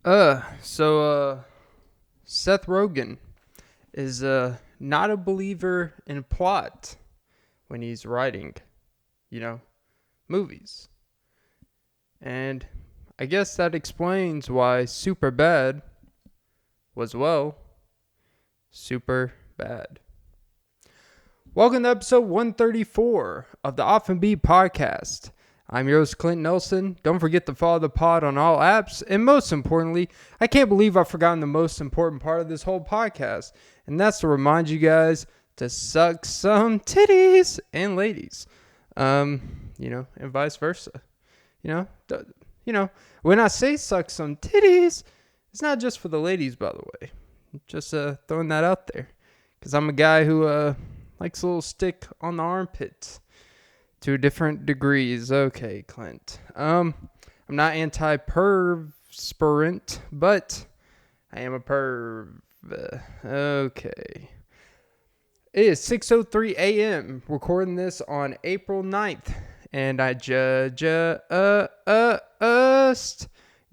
So Seth Rogen is not a believer in plot when he's writing, you know, movies. And I guess that explains why Super Bad was, well, super bad. Welcome to episode 134 of the Off and Beat podcast. I'm your host, Clint Nelson. Don't forget to follow the pod on all apps. And most importantly, I can't believe I've forgotten the most important part of this whole podcast. And that's to remind you guys to suck some titties and ladies. And vice versa. You know, when I say suck some titties, it's not just for the ladies, by the way. Just throwing that out there. Because I'm a guy who likes a little stick on the armpit to different degrees. Okay, Clint. I'm not anti-perspirant, but I am a perv. Okay. It is 6:03 a.m. recording this on April 9th, and I just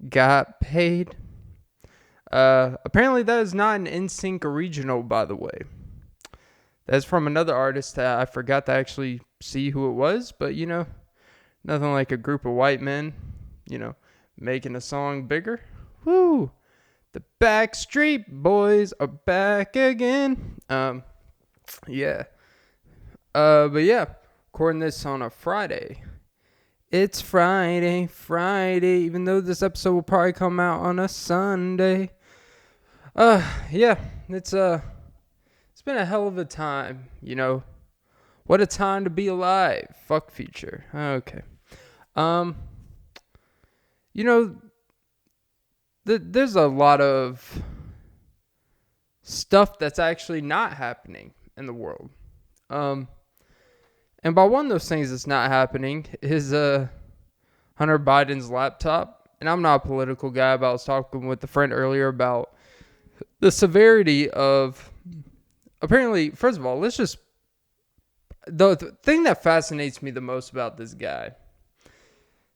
got paid. Apparently that is not an NSYNC original, by the way. That's from another artist that I forgot to actually see who it was, but nothing like a group of white men, making a song bigger. Woo! The Backstreet Boys are back again. Yeah. But yeah, recording this on a Friday. It's Friday, even though this episode will probably come out on a Sunday. Yeah, it's been a hell of a time, What a time to be alive. Fuck Future. Okay. There's a lot of stuff that's actually not happening in the world. And by one of those things that's not happening is Hunter Biden's laptop. And I'm not a political guy, but I was talking with a friend earlier about the severity of, apparently, first of all, the thing that fascinates me the most about this guy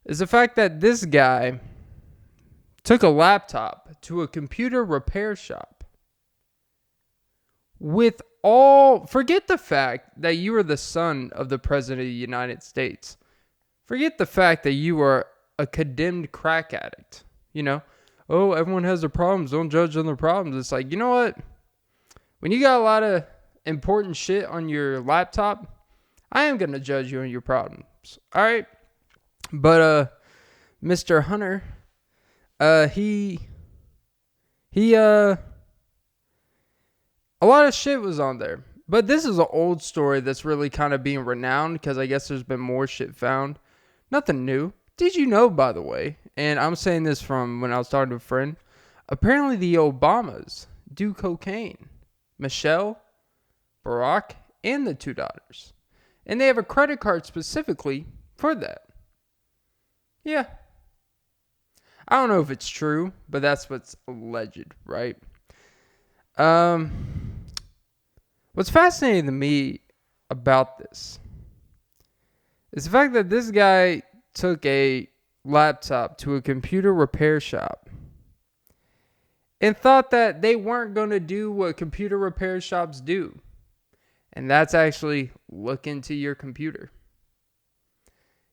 is the fact that this guy took a laptop to a computer repair shop forget the fact that you are the son of the president of the United States. Forget the fact that you are a condemned crack addict. Oh, everyone has their problems. Don't judge on their problems. It's like, you know what? When you got a lot of important shit on your laptop, I am going to judge you on your problems. All right? But Mr. Hunter, he a lot of shit was on there. But this is an old story that's really kind of being renowned because I guess there's been more shit found. Nothing new. Did you know, by the way, and I'm saying this from when I was talking to a friend, apparently the Obamas do cocaine. Michelle, Barack, and the two daughters. And they have a credit card specifically for that. Yeah. I don't know if it's true, but that's what's alleged, right? What's fascinating to me about this is the fact that this guy took a laptop to a computer repair shop and thought that they weren't going to do what computer repair shops do. And that's actually look into your computer.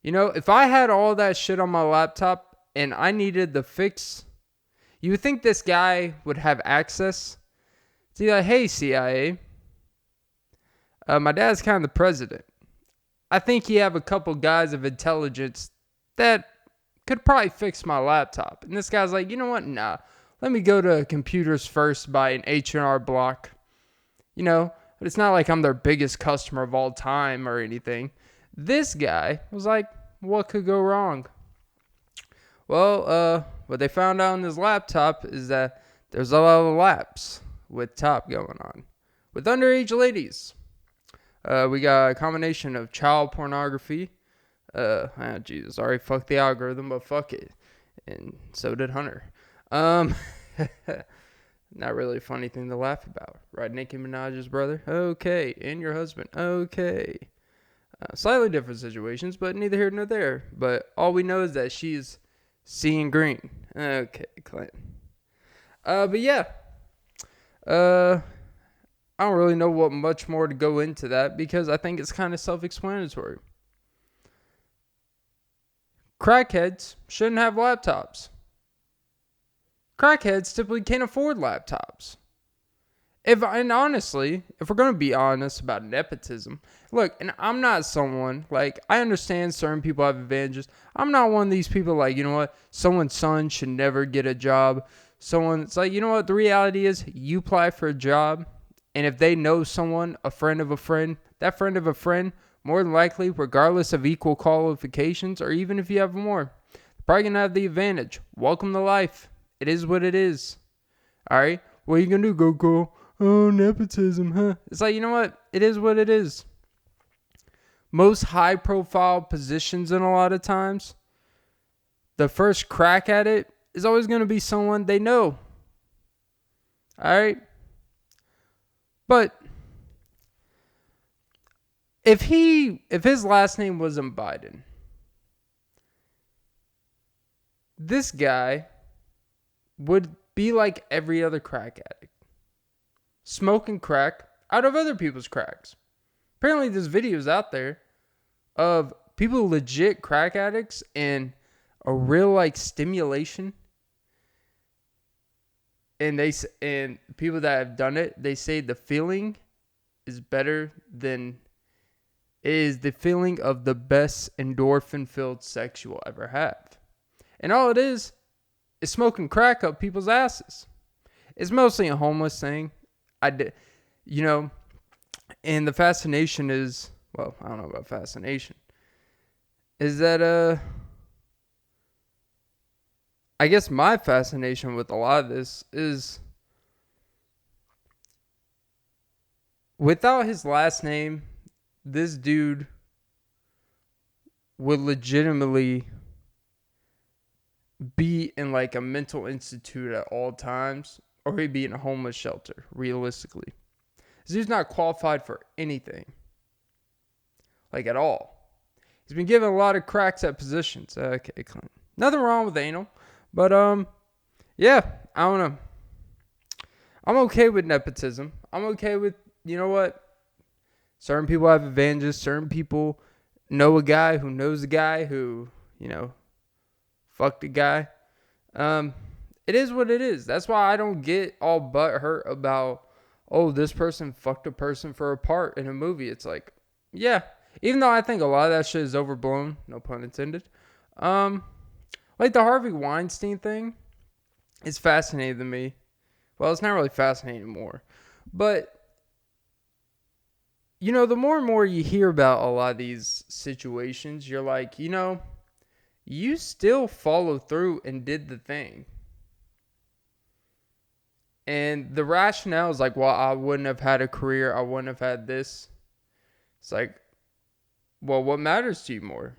If I had all that shit on my laptop and I needed the fix, you would think this guy would have access to be like, hey, CIA, my dad's kind of the president. I think you have a couple guys of intelligence that could probably fix my laptop. And this guy's like, you know what? Nah. Let me go to Computers First by an H&R Block. But it's not like I'm their biggest customer of all time or anything. This guy was like, what could go wrong? Well, what they found out on his laptop is that there's a lot of laps with top going on. With underage ladies. We got a combination of child pornography. Jesus, already fucked the algorithm, but fuck it. And so did Hunter. Not really a funny thing to laugh about, right? Nicki Minaj's brother? Okay. And your husband? Okay. Slightly different situations, but neither here nor there. But all we know is that she's seeing green. Okay, Clint. But yeah, uh, I don't really know what much more to go into that because I think it's kind of self-explanatory. Crackheads shouldn't have laptops. Crackheads typically can't afford laptops. And honestly, if we're going to be honest about nepotism, look, and I'm not someone, like, I understand certain people have advantages. I'm not one of these people, like, you know what, someone's son should never get a job. It's like, you know what, the reality is, you apply for a job, and if they know someone, a friend of a friend, that friend of a friend, more than likely, regardless of equal qualifications, or even if you have more, probably going to have the advantage. Welcome to life. It is what it is. All right? What are you going to do, go? Oh, nepotism, huh? It's like, you know what? It is what it is. Most high-profile positions in a lot of times, the first crack at it is always going to be someone they know. All right? But if his last name wasn't Biden, this guy would be like every other crack addict. Smoking crack out of other people's cracks. Apparently there's videos out there of people legit crack addicts and a real like stimulation. And people that have done it, they say the feeling is better than is the feeling of the best endorphin-filled sex you will ever have. And all it is smoking crack up people's asses. It's mostly a homeless thing. And the fascination is, well, I don't know about fascination, is that, I guess my fascination with a lot of this is without his last name, this dude would legitimately be in like a mental institute at all times, or he'd be in a homeless shelter, realistically. This dude's not qualified for anything. Like, at all. He's been given a lot of cracks at positions. Okay, Clint. Nothing wrong with anal. But, yeah, I don't know. I'm okay with nepotism. I'm okay with, you know what? Certain people have advantages. Certain people know a guy who knows a guy who, fucked a guy. It is what it is. That's why I don't get all butthurt about, oh, this person fucked a person for a part in a movie. It's like, yeah. Even though I think a lot of that shit is overblown, no pun intended. Like the Harvey Weinstein thing is fascinating to me. Well, it's not really fascinating anymore. But, the more and more you hear about a lot of these situations, you're like, you still followed through and did the thing. And the rationale is like, well, I wouldn't have had a career. I wouldn't have had this. It's like, well, what matters to you more?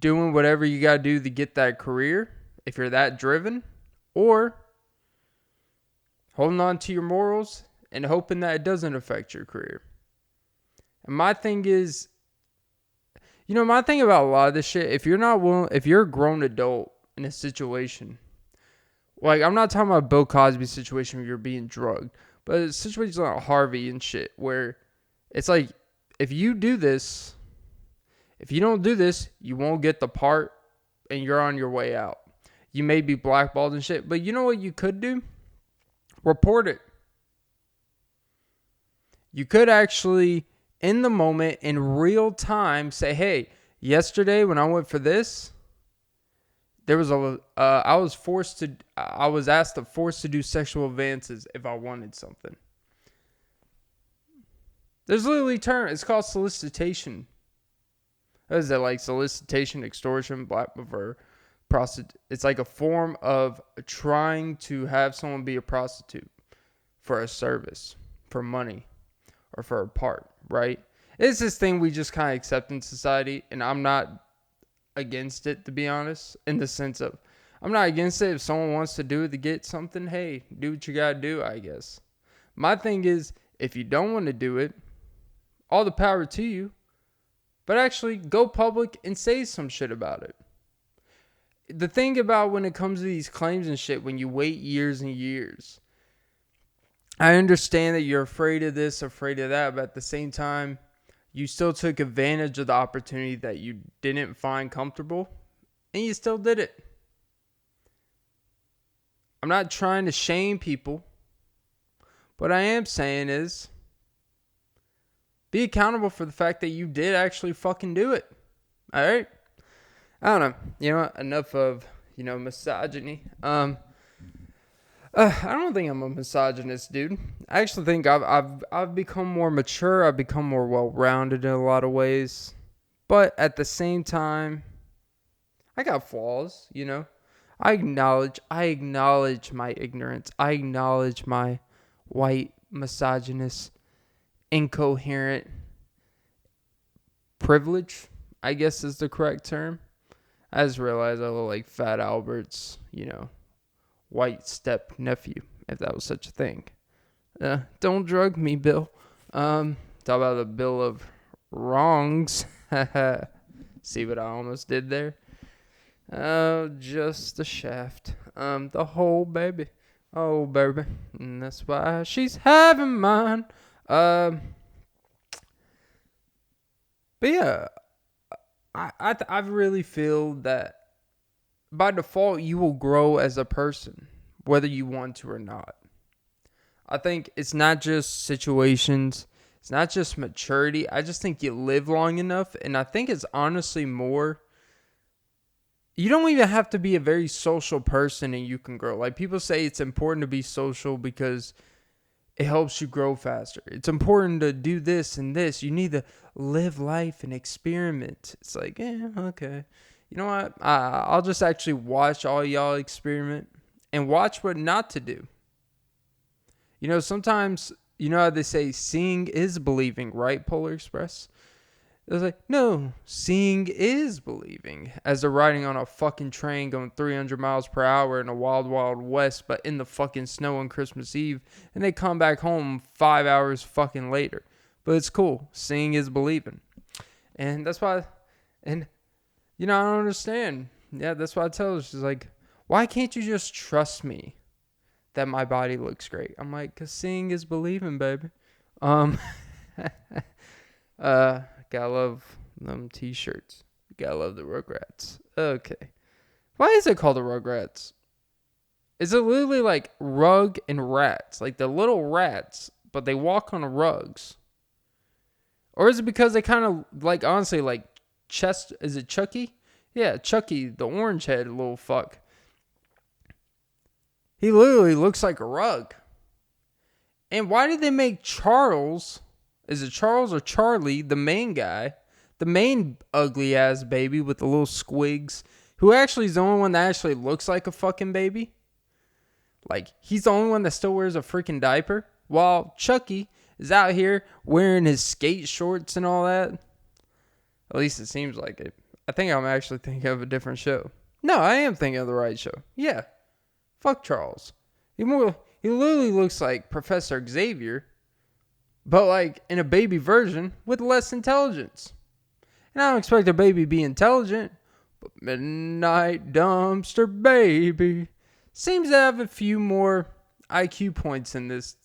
Doing whatever you got to do to get that career, if you're that driven, or holding on to your morals and hoping that it doesn't affect your career. And my thing is, my thing about a lot of this shit, if you're a grown adult in a situation, like, I'm not talking about Bill Cosby's situation where you're being drugged, but situations like Harvey and shit, where it's like, if you don't do this, you won't get the part and you're on your way out. You may be blackballed and shit, but you know what you could do? Report it. You could actually, in the moment, in real time, say, hey, yesterday when I went for this, there was I was asked to force to do sexual advances if I wanted something. There's literally a term. It's called solicitation. What is that, like solicitation, extortion, it's like a form of trying to have someone be a prostitute for a service, for money, or for a part, right? It's this thing we just kind of accept in society, and I'm not against it, to be honest, in the sense of, I'm not against it. If someone wants to do it to get something, hey, do what you gotta do, I guess. My thing is, if you don't want to do it, all the power to you, but actually go public and say some shit about it. the thing about when it comes to these claims and shit, when you wait years and years, I understand that you're afraid of this, afraid of that, but at the same time, you still took advantage of the opportunity that you didn't find comfortable, and you still did it. I'm not trying to shame people. What I am saying is, be accountable for the fact that you did actually fucking do it. All right? I don't know. You know what? Enough of, misogyny. I don't think I'm a misogynist, dude. I actually think I've become more mature. I've become more well-rounded in a lot of ways. But at the same time, I got flaws, I acknowledge my ignorance. I acknowledge my white, misogynist, incoherent privilege, I guess is the correct term. I just realized I look like Fat Albert's, white step nephew, if that was such a thing. Don't drug me, Bill. Talk about the Bill of Wrongs. See what I almost did there? Oh, just the shaft. The whole baby. Oh, baby. And that's why she's having mine. But yeah, I really feel that by default, you will grow as a person, whether you want to or not. I think it's not just situations. It's not just maturity. I just think you live long enough. And I think it's honestly more. You don't even have to be a very social person and you can grow. Like people say it's important to be social because it helps you grow faster. It's important to do this and this. You need to live life and experiment. It's like, okay. You know what? I'll just actually watch all y'all experiment and watch what not to do. Sometimes, how they say seeing is believing, right, Polar Express? It's like, no, seeing is believing. As they're riding on a fucking train going 300 miles per hour in a wild, wild west, but in the fucking snow on Christmas Eve, and they come back home 5 hours fucking later. But it's cool. Seeing is believing. And that's why, and, I don't understand. Yeah, that's why I tell her, she's like, why can't you just trust me that my body looks great? I'm like, because seeing is believing, baby. Gotta love them t-shirts. Gotta love the Rugrats. Okay. Why is it called the Rugrats? Is it literally like rug and rats? Like the little rats, but they walk on rugs? Or is it because they kind of, like, honestly, like, is it Chucky? Yeah, Chucky, the orange head little fuck. He literally looks like a rug. And why did they make Charles, is it Charles or Charlie, the main guy, the main ugly ass baby with the little squigs, who actually is the only one that actually looks like a fucking baby? Like, he's the only one that still wears a freaking diaper, while Chucky is out here wearing his skate shorts and all that. At least it seems like it. I think I'm actually thinking of a different show. No, I am thinking of the right show. Yeah. Fuck Charles. He literally looks like Professor Xavier, but like in a baby version with less intelligence. And I don't expect a baby to be intelligent, but Midnight Dumpster Baby seems to have a few more IQ points than this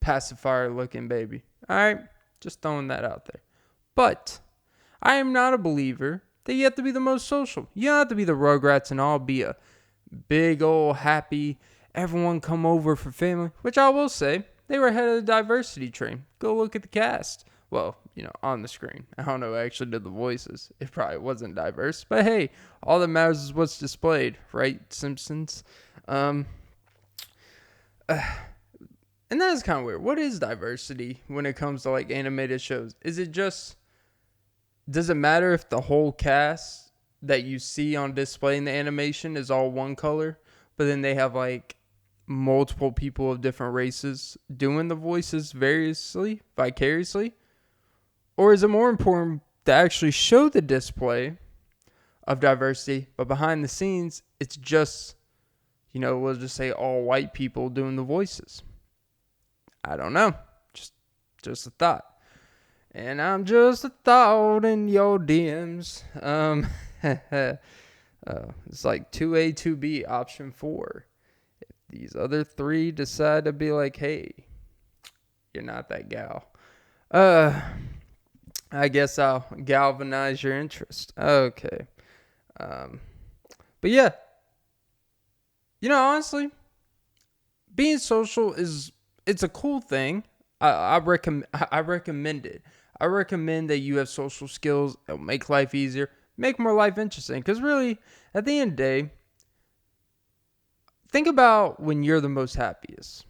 pacifier looking baby. Alright, just throwing that out there. But I am not a believer that you have to be the most social. You don't have to be the Rugrats and all be a big old happy, everyone come over for family, which I will say, they were ahead of the diversity train. Go look at the cast. Well, on the screen. I don't know who actually did the voices. It probably wasn't diverse. But hey, all that matters is what's displayed, right, Simpsons? And that is kind of weird. What is diversity when it comes to like animated shows? Does it matter if the whole cast that you see on display in the animation is all one color, but then they have like multiple people of different races doing the voices vicariously? Or is it more important to actually show the display of diversity, but behind the scenes, it's just, we'll just say all white people doing the voices? I don't know. Just a thought. And I'm just a thought in your DMs. It's like 2A, 2B, option 4. If these other 3 decide to be like, hey, you're not that gal. I guess I'll galvanize your interest. Okay. But yeah, honestly, being social it's a cool thing. I recommend it. I recommend that you have social skills. It'll make life easier, make more life interesting. Because really, at the end of the day, think about when you're the most happiest.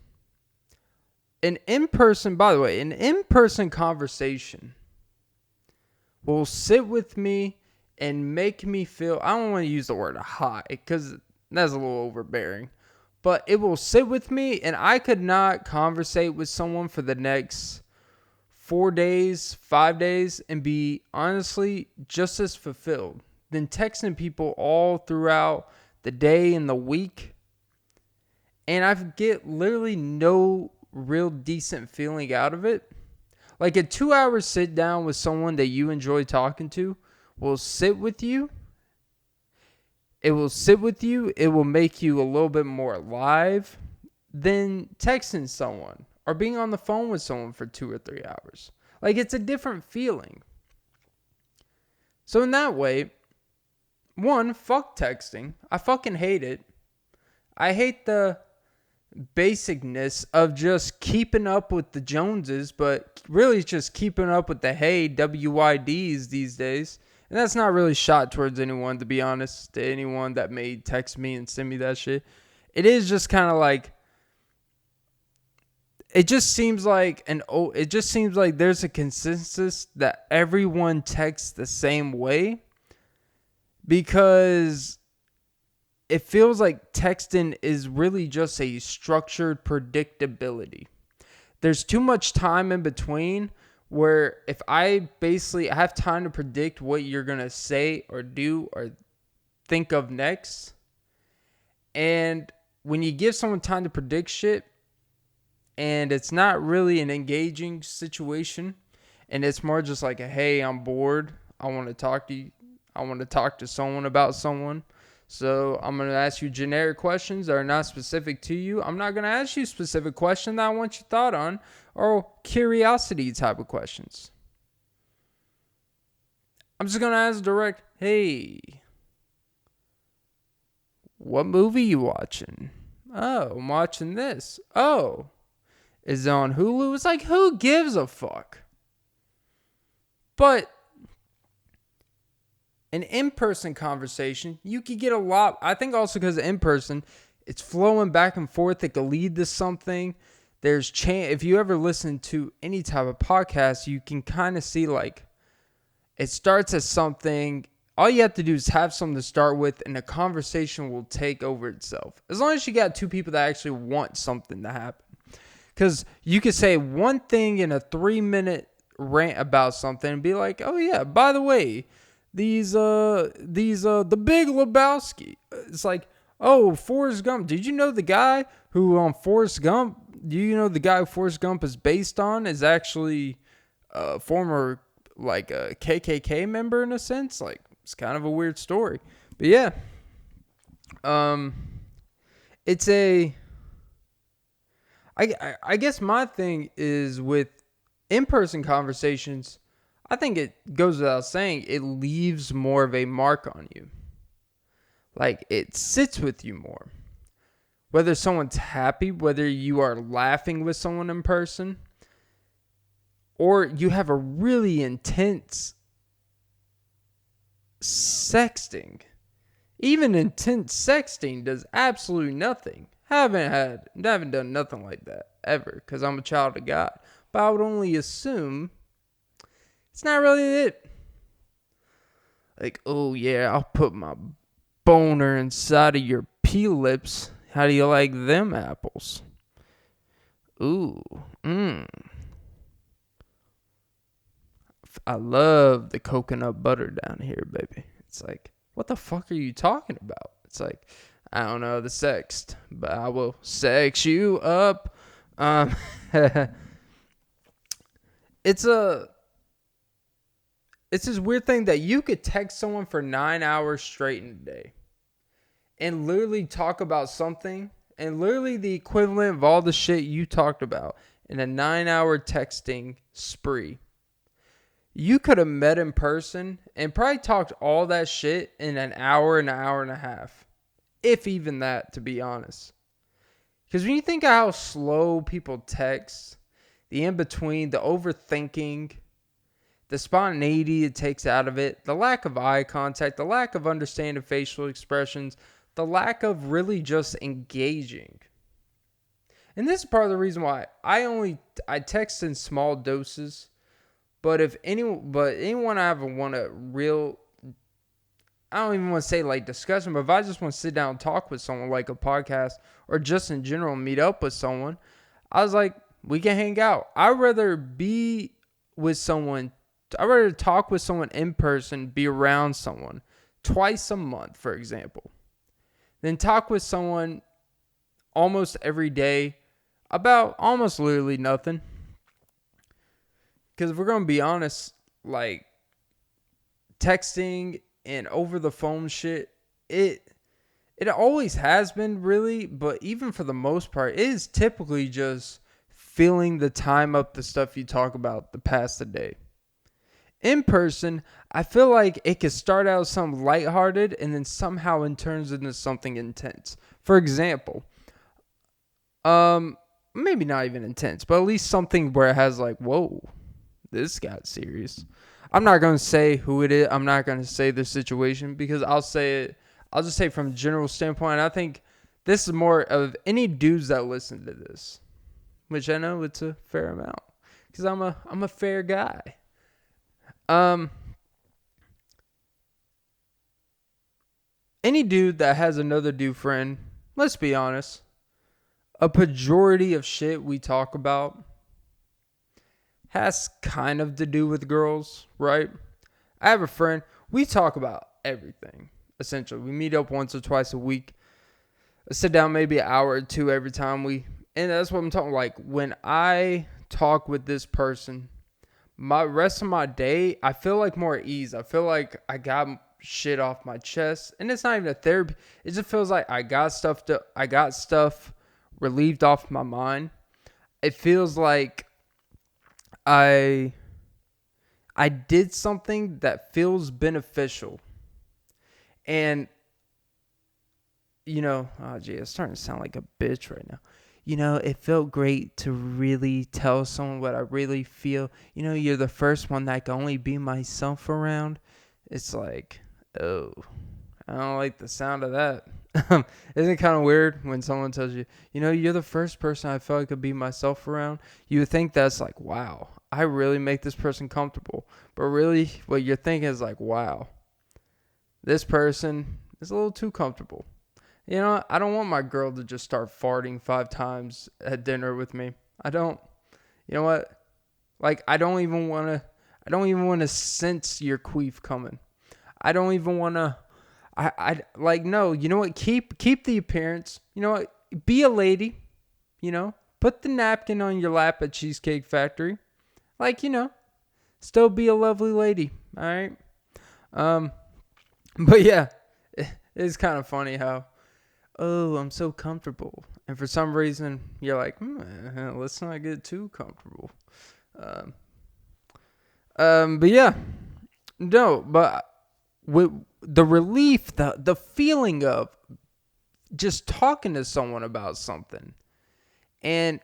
By the way, an in-person conversation will sit with me and make me feel, I don't want to use the word high because that's a little overbearing, but it will sit with me and I could not conversate with someone for the next 4 days, 5 days and be honestly just as fulfilled than texting people all throughout the day and the week. And I get literally no real decent feeling out of it. Like a 2-hour sit down with someone that you enjoy talking to will sit with you. It will sit with you. It will make you a little bit more alive than texting someone or being on the phone with someone for 2 or 3 hours. Like it's a different feeling. So in that way, one, fuck texting. I fucking hate it. I hate the basicness of just keeping up with the Joneses, but really just keeping up with the WYDs these days. And that's not really shot towards anyone, to be honest, to anyone that may text me and send me that shit. It is just kind of like, it just seems like there's a consensus that everyone texts the same way because it feels like texting is really just a structured predictability. There's too much time in between where if I have time to predict what you're going to say or do or think of next. And when you give someone time to predict shit and it's not really an engaging situation and it's more just like, hey, I'm bored. I want to talk to you. I want to talk to someone about someone. So I'm going to ask you generic questions that are not specific to you. I'm not going to ask you specific questions that I want your thought on or curiosity type of questions. I'm just going to ask direct, hey, what movie you watching? Oh, I'm watching this. Oh, is it on Hulu? It's like, who gives a fuck? But an in-person conversation, you could get a lot. I think also because in person, it's flowing back and forth. It could lead to something. There's if you ever listen to any type of podcast, you can kind of see like it starts as something. All you have to do is have something to start with, and the conversation will take over itself. As long as you got two people that actually want something to happen. Because you could say one thing in a 3-minute rant about something and be like, oh yeah, by the way, the Big Lebowski. It's like, oh, Forrest Gump. Did you know the guy who Forrest Gump? Do you know the guy who Forrest Gump is based on is actually a former like a KKK member in a sense? Like it's kind of a weird story, but yeah, it's a. I guess my thing is with in-person conversations. I think it goes without saying, it leaves more of a mark on you. Like, it sits with you more. Whether someone's happy, whether you are laughing with someone in person, or you have a really intense sexting. Even intense sexting does absolutely nothing. Haven't done nothing like that ever, because I'm a child of God. But I would only assume it's not really it. Like, oh yeah, I'll put my boner inside of your pea lips. How do you like them apples? Ooh, I love the coconut butter down here, baby. It's like, what the fuck are you talking about? It's like, I don't know the sext, but I will sex you up. It's this weird thing that you could text someone for 9 hours straight in a day. and literally talk about something and literally the equivalent of all the shit you talked about in a 9-hour texting spree. You could have met in person and probably talked all that shit in an hour and a half. If even that, to be honest. Because when you think of how slow people text, the in-between, the overthinking, the spontaneity it takes out of it, the lack of eye contact, the lack of understanding facial expressions, the lack of really just engaging. And this is part of the reason why I text in small doses. But anyone I ever want a real, I don't even want to say like discussion, but if I just want to sit down and talk with someone like a podcast or just in general meet up with someone, I was like, we can hang out. I'd rather be with someone. I'd rather talk with someone in person, be around someone twice a month, for example, than talk with someone almost every day about almost literally nothing. Because if we're going to be honest, like texting and over the phone shit, it always has been really, but even for the most part, it is typically just filling the time up the stuff you talk about the past the day. In person, I feel like it could start out something lighthearted and then somehow it turns into something intense. For example, maybe not even intense, but at least something where it has like, whoa, this got serious. I'm not going to say who it is. I'm not going to say the situation because I'll just say from a general standpoint. I think this is more of any dudes that listen to this, which I know it's a fair amount because I'm a fair guy. Any dude that has another dude friend, let's be honest, a majority of shit we talk about has kind of to do with girls, right? I have a friend. We talk about everything, essentially. We meet up once or twice a week. I sit down maybe an hour or two every time and that's what I'm talking like. When I talk with this person, my rest of my day, I feel like more at ease. I feel like I got shit off my chest. And it's not even a therapy. It just feels like I got stuff relieved off my mind. It feels like I did something that feels beneficial. And, oh gee, it's starting to sound like a bitch right now. It felt great to really tell someone what I really feel. You're the first one that I can only be myself around. It's like, oh, I don't like the sound of that. Isn't it kind of weird when someone tells you, you're the first person I felt I could be myself around? You would think that's like, wow, I really make this person comfortable. But really, what you're thinking is like, wow, this person is a little too comfortable. I don't want my girl to just start farting 5 times at dinner with me. I don't. You know what? Like, I don't even want to sense your queef coming. I don't even want to. I like, no, you know what? Keep the appearance. You know what? Be a lady. Put the napkin on your lap at Cheesecake Factory. Like, still be a lovely lady. All right. But yeah, it's kind of funny how, oh, I'm so comfortable. And for some reason, you're like, let's not get too comfortable. But yeah, no, but with the relief, the feeling of just talking to someone about something and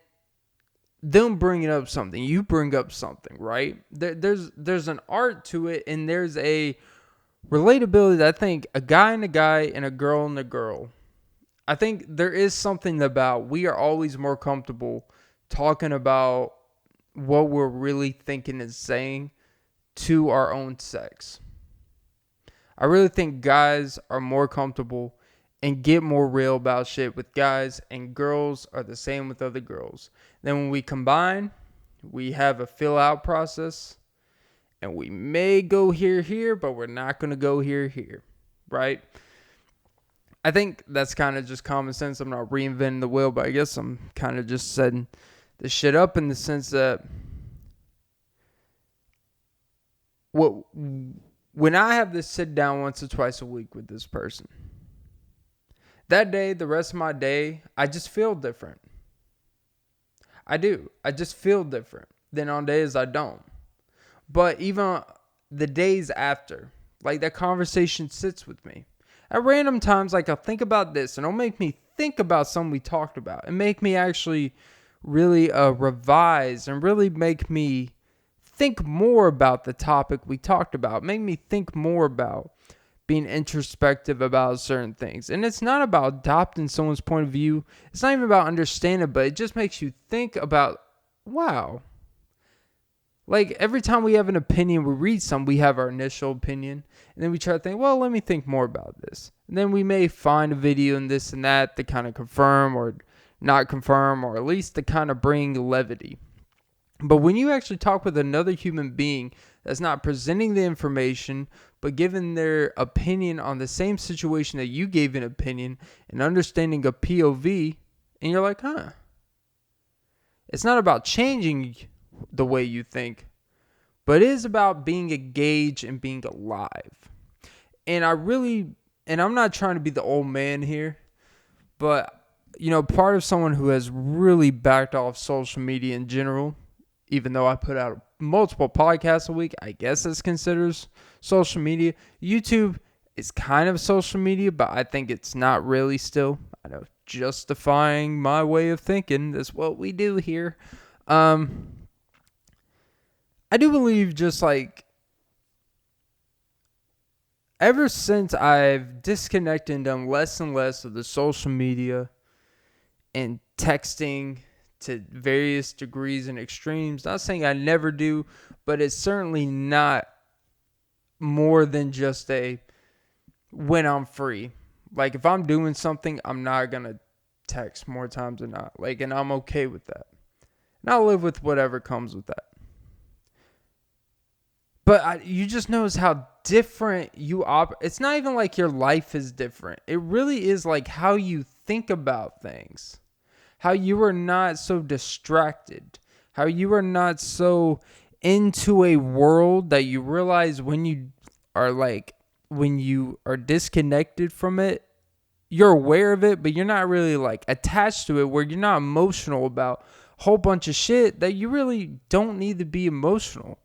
them bringing up something, you bring up something, right? There's an art to it, and there's a relatability that I think a guy and a girl and a girl. I think there is something about we are always more comfortable talking about what we're really thinking and saying to our own sex. I really think guys are more comfortable and get more real about shit with guys, and girls are the same with other girls. Then when we combine, we have a fill out process, and we may go here, but we're not going to go here, right? I think that's kind of just common sense. I'm not reinventing the wheel, but I guess I'm kind of just setting this shit up in the sense that when I have this sit down once or twice a week with this person, that day, the rest of my day, I just feel different. I do. I just feel different than on days I don't. But even the days after, like that conversation sits with me. At random times, like I'll think about this and it'll make me think about something we talked about and make me actually really revise and really make me think more about the topic we talked about. Make me think more about being introspective about certain things. And it's not about adopting someone's point of view. It's not even about understanding, but it just makes you think about, wow. Like every time we have an opinion, we read some, we have our initial opinion. And then we try to think, well, let me think more about this. And then we may find a video and this and that to kind of confirm or not confirm, or at least to kind of bring levity. But when you actually talk with another human being that's not presenting the information, but giving their opinion on the same situation that you gave an opinion and understanding a POV, and you're like, huh. It's not about changing the way you think, but it is about being engaged and being alive. And I'm not trying to be the old man here, but, part of someone who has really backed off social media in general, even though I put out multiple podcasts a week, I guess this considers social media. YouTube is kind of social media, but I think it's not really still. I know, justifying my way of thinking is what we do here. I do believe just like ever since I've disconnected and done less and less of the social media and texting to various degrees and extremes. Not saying I never do, but it's certainly not more than just a when I'm free. Like if I'm doing something, I'm not going to text more times than not. Like, and I'm okay with that. And I'll live with whatever comes with that. But you just notice how different you operate. It's not even like your life is different. It really is like how you think about things. How you are not so distracted. How you are not so into a world that you realize when you are disconnected from it, you're aware of it, but you're not really like attached to it, where you're not emotional about a whole bunch of shit that you really don't need to be emotional.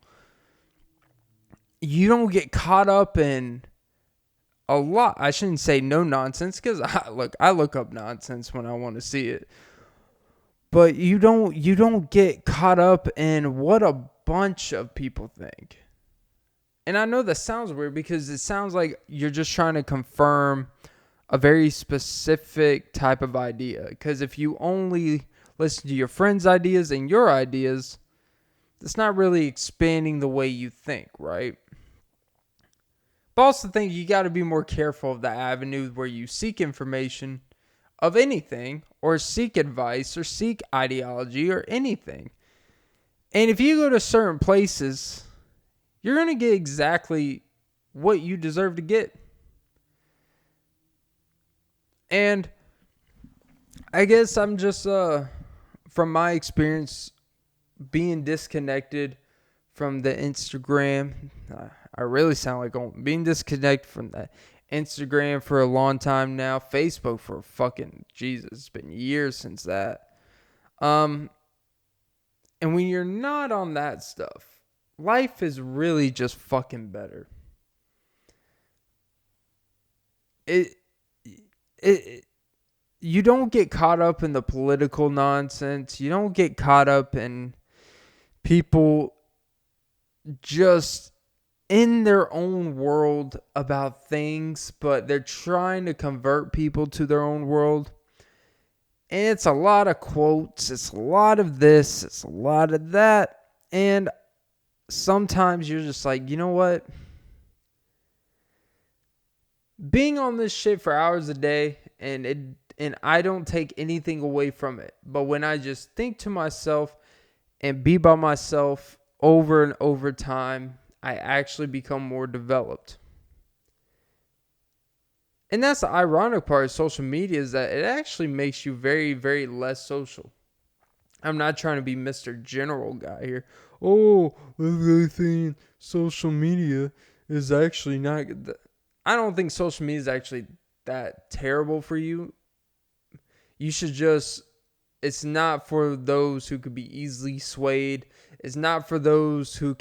You don't get caught up in a lot. I shouldn't say no nonsense, because I look up nonsense when I want to see it. But you don't get caught up in what a bunch of people think. And I know that sounds weird, because it sounds like you're just trying to confirm a very specific type of idea. Because if you only listen to your friends' ideas and your ideas, it's not really expanding the way you think, right? But I also think you got to be more careful of the avenue where you seek information of anything, or seek advice, or seek ideology, or anything. And if you go to certain places, you're going to get exactly what you deserve to get. And I guess I'm just, from my experience, being disconnected from the Instagram. I really sound like I'm being disconnected from that Instagram for a long time now. Facebook for fucking Jesus. It's been years since that. And when you're not on that stuff, life is really just fucking better. You don't get caught up in the political nonsense. You don't get caught up in people just in their own world about things, but they're trying to convert people to their own world. And it's a lot of quotes. It's a lot of this. It's a lot of that. And sometimes you're just like, you know what? Being on this shit for hours a day, and I don't take anything away from it. But when I just think to myself and be by myself over and over time, I actually become more developed. And that's the ironic part of social media, is that it actually makes you very, very less social. I'm not trying to be Mr. General guy here. Oh, I think social media is actually not good. I don't think social media is actually that terrible for you, you should just, it's not for those who could be easily swayed. It's not for those who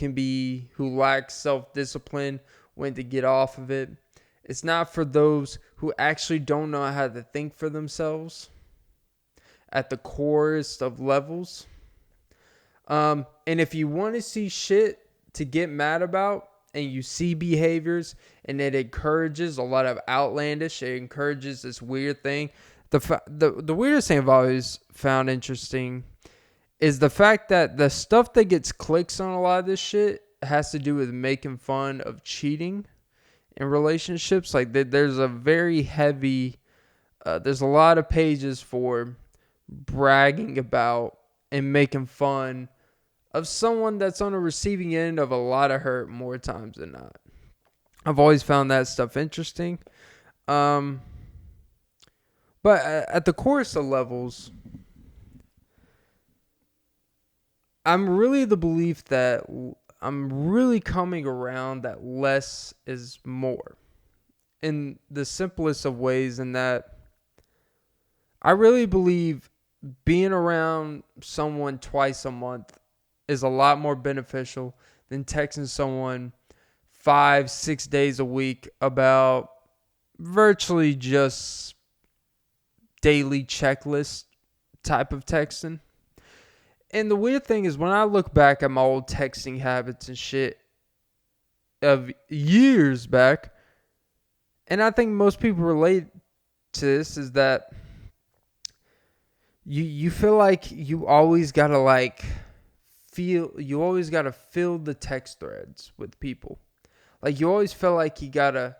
lack self-discipline when to get off of it. It's not for those who actually don't know how to think for themselves at the corest of levels. And if you want to see shit to get mad about, and you see behaviors and it encourages a lot of outlandish, it encourages this weird thing. The weirdest thing I've always found interesting is the fact that the stuff that gets clicks on a lot of this shit has to do with making fun of cheating in relationships. Like there's a very heavy, there's a lot of pages for bragging about and making fun of someone that's on the receiving end of a lot of hurt more times than not. I've always found that stuff interesting. But at the chorus of levels, I'm really the belief that I'm really coming around that less is more. In the simplest of ways, in that I really believe being around someone twice a month is a lot more beneficial than texting someone 5-6 days a week about virtually just daily checklist type of texting. And the weird thing is, when I look back at my old texting habits and shit of years back, and I think most people relate to this, is that you feel like you always gotta fill the text threads with people. Like you always feel like you gotta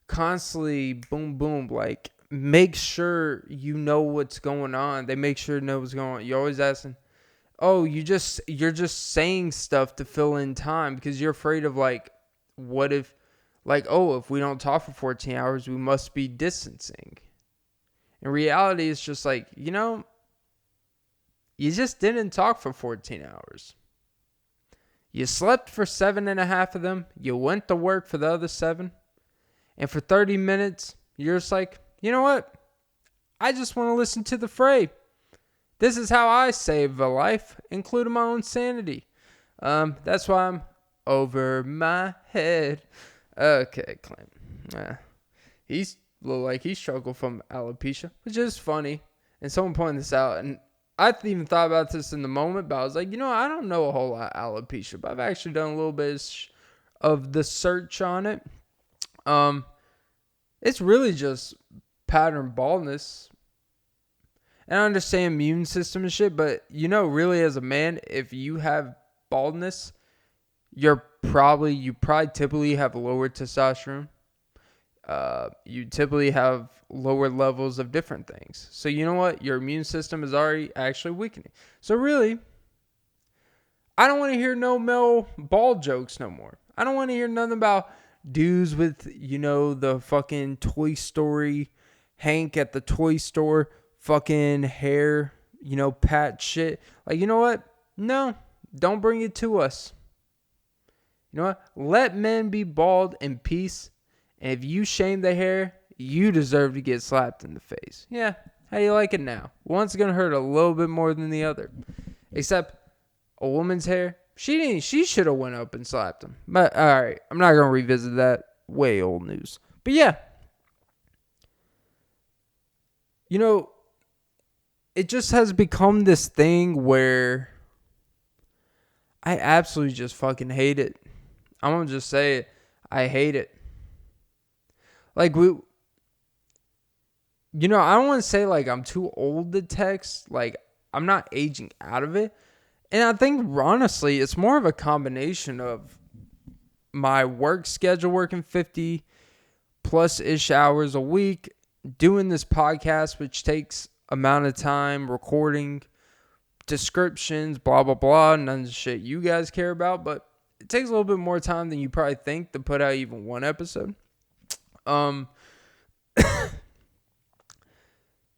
constantly boom, like make sure you know what's going on. They make sure you know what's going on. You're always asking, oh, you're just saying stuff to fill in time because you're afraid of what if, if we don't talk for 14 hours, we must be distancing. In reality, it's just you just didn't talk for 14 hours. You slept for 7.5 of them. You went to work for the other 7. And for 30 minutes, you're just like, you know what? I just want to listen to the fray. This is how I save a life, including my own sanity. That's why I'm over my head. Okay, Clint. He's look like he struggled from alopecia, which is funny. And someone pointed this out, and I even thought about this in the moment, but I was like, I don't know a whole lot of alopecia, but I've actually done a little bit of the search on it. It's really just pattern baldness. And I understand immune system and shit, but really as a man, if you have baldness, you probably typically have lower testosterone. You typically have lower levels of different things. So you know what? Your immune system is already actually weakening. So really, I don't want to hear no male bald jokes no more. I don't want to hear nothing about dudes with, the fucking Toy Story Hank at the toy store fucking hair, pat shit. Like, you know what? No, don't bring it to us. You know what? Let men be bald in peace. And if you shame the hair, you deserve to get slapped in the face. Yeah, how you like it now? One's going to hurt a little bit more than the other. Except a woman's hair, she should have went up and slapped him. But, all right, I'm not going to revisit that. Way old news. But, yeah. It just has become this thing where I absolutely just fucking hate it. I'm going to just say it. I hate it. Like, I don't want to say, I'm too old to text. I'm not aging out of it. And I think, honestly, it's more of a combination of my work schedule, working 50-plus-ish hours a week, doing this podcast, which takes amount of time, recording, descriptions, blah, blah, blah, none of the shit you guys care about. But it takes a little bit more time than you probably think to put out even one episode.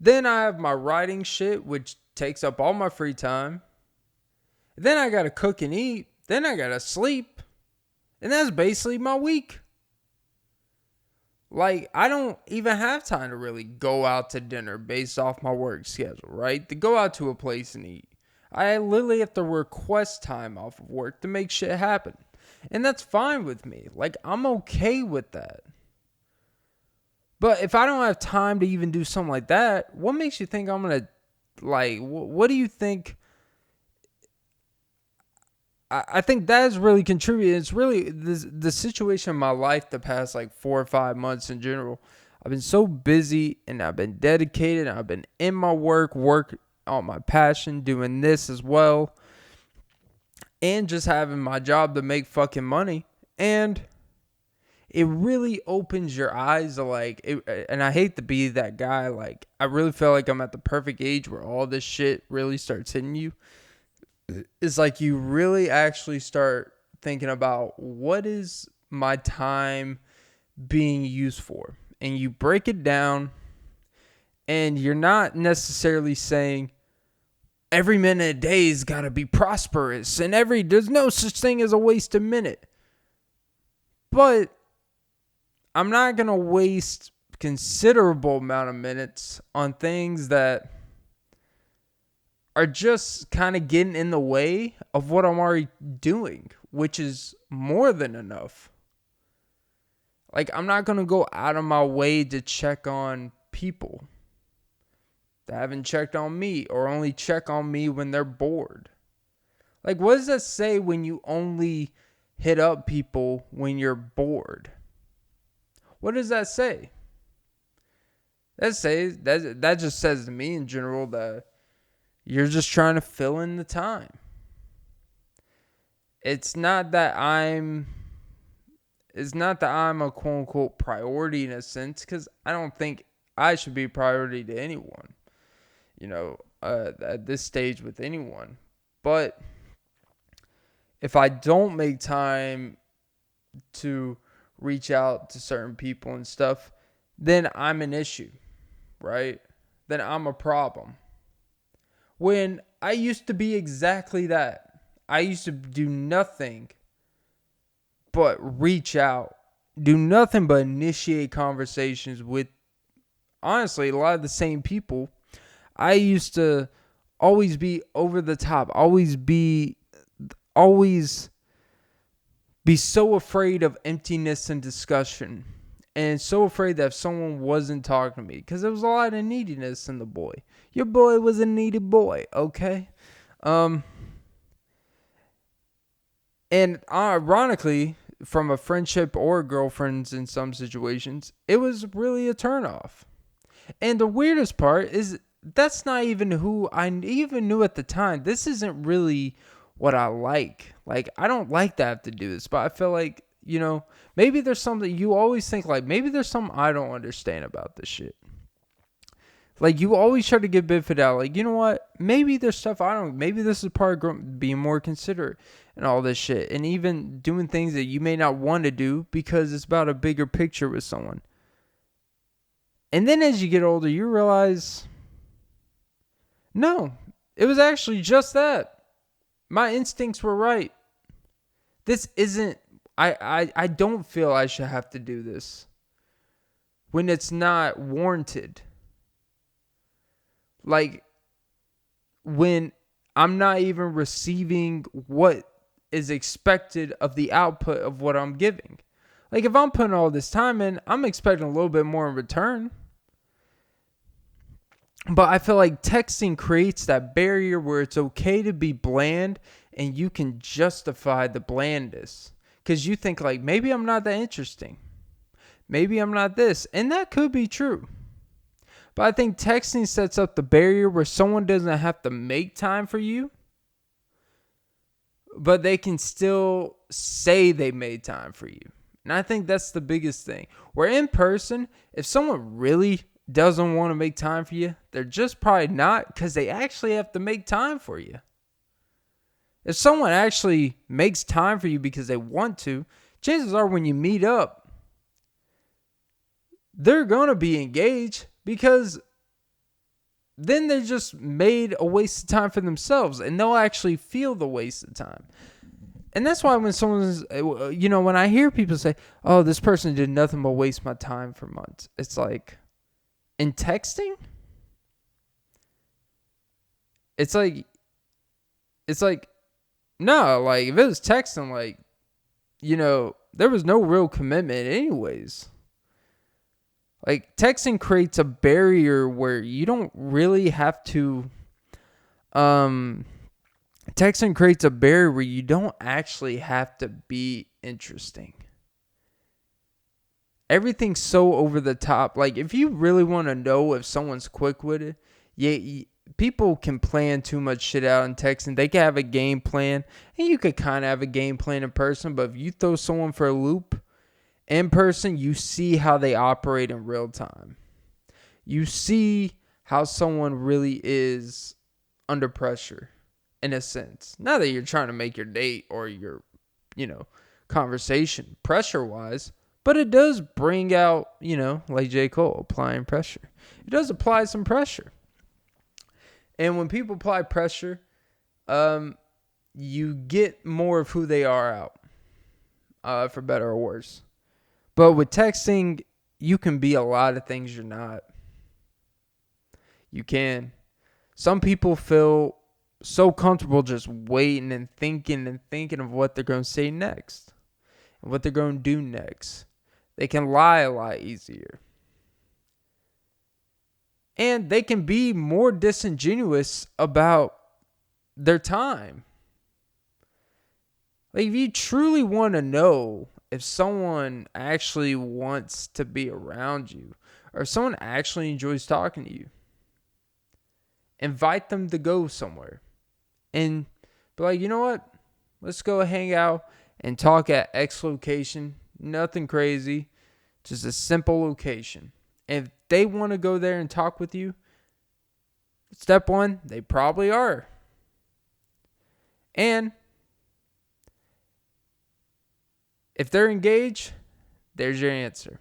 Then I have my writing shit, which takes up all my free time. Then I gotta cook and eat. Then I gotta sleep. And that's basically my week. Like, I don't even have time to really go out to dinner based off my work schedule, right? To go out to a place and eat. I literally have to request time off of work to make shit happen. And that's fine with me. Like, I'm okay with that. But if I don't have time to even do something like that, what makes you think I'm going to, like, what do you think? I think that has really contributed. It's really the situation in my life the past like 4 or 5 months in general. I've been so busy and I've been dedicated. I've been in my work on my passion, doing this as well. And just having my job to make fucking money. And it really opens your eyes to like, and I hate to be that guy. Like, I really feel like I'm at the perfect age where all this shit really starts hitting you. It's like you really actually start thinking about what is my time being used for. And you break it down and you're not necessarily saying every minute a day's got to be prosperous and there's no such thing as a wasted minute. But I'm not going to waste considerable amount of minutes on things that are just kind of getting in the way of what I'm already doing, which is more than enough. Like, I'm not going to go out of my way to check on people that haven't checked on me or only check on me when they're bored. Like, what does that say when you only hit up people when you're bored? What does that say? That just says to me in general that you're just trying to fill in the time. It's not that I'm a quote unquote priority in a sense, because I don't think I should be a priority to anyone, at this stage with anyone. But if I don't make time to reach out to certain people and stuff, then I'm an issue, right? Then I'm a problem. When I used to be exactly that. I used to do nothing but reach out. Do nothing but initiate conversations with, honestly, a lot of the same people. I used to always be over the top. Always be so afraid of emptiness and discussion. And so afraid that if someone wasn't talking to me, because there was a lot of neediness in the boy. Your boy was a needy boy, okay? And ironically, from a friendship or girlfriends in some situations, it was really a turnoff. And the weirdest part is that's not even who I even knew at the time. This isn't really what I like. Like, I don't like to have to do this, but I feel like, maybe there's something you always think like, maybe there's something I don't understand about this shit. Like, you always try to get benefit out. Like, you know what? Maybe there's stuff I don't. Maybe this is part of being more considerate and all this shit. And even doing things that you may not want to do because it's about a bigger picture with someone. And then as you get older, you realize, no, it was actually just that. My instincts were right. This isn't, I don't feel I should have to do this when it's not warranted. Like, when I'm not even receiving what is expected of the output of what I'm giving. Like, if I'm putting all this time in, I'm expecting a little bit more in return. But I feel like texting creates that barrier where it's okay to be bland and you can justify the blandness. Because you think, like, maybe I'm not that interesting. Maybe I'm not this. And that could be true. But I think texting sets up the barrier where someone doesn't have to make time for you, but they can still say they made time for you. And I think that's the biggest thing. Where in person, if someone really doesn't want to make time for you, they're just probably not, because they actually have to make time for you. If someone actually makes time for you because they want to, chances are when you meet up, they're going to be engaged, because then they just made a waste of time for themselves and they'll actually feel the waste of time. And that's why when someone's, when I hear people say, oh, this person did nothing but waste my time for months. It's like, in texting? It's like, no, like, if it was texting, like, there was no real commitment anyways. Like, texting creates a barrier where you don't really have to, texting creates a barrier where you don't actually have to be interesting. Everything's so over the top. Like, if you really want to know if someone's quick with it, people can plan too much shit out in texting. They can have a game plan, and you could kind of have a game plan in person, but if you throw someone for a loop in person, you see how they operate in real time. You see how someone really is under pressure, in a sense. Not that you're trying to make your date or your, conversation pressure-wise, but it does bring out, like J. Cole, applying pressure. It does apply some pressure. And when people apply pressure, you get more of who they are out, for better or worse. But with texting, you can be a lot of things you're not. You can. Some people feel so comfortable just waiting and thinking of what they're going to say next and what they're going to do next. They can lie a lot easier. And they can be more disingenuous about their time. Like, if you truly want to know if someone actually wants to be around you or if someone actually enjoys talking to you, invite them to go somewhere. And be like, you know what? Let's go hang out and talk at X location. Nothing crazy. Just a simple location. If they want to go there and talk with you, step one, they probably are. And if they're engaged, there's your answer.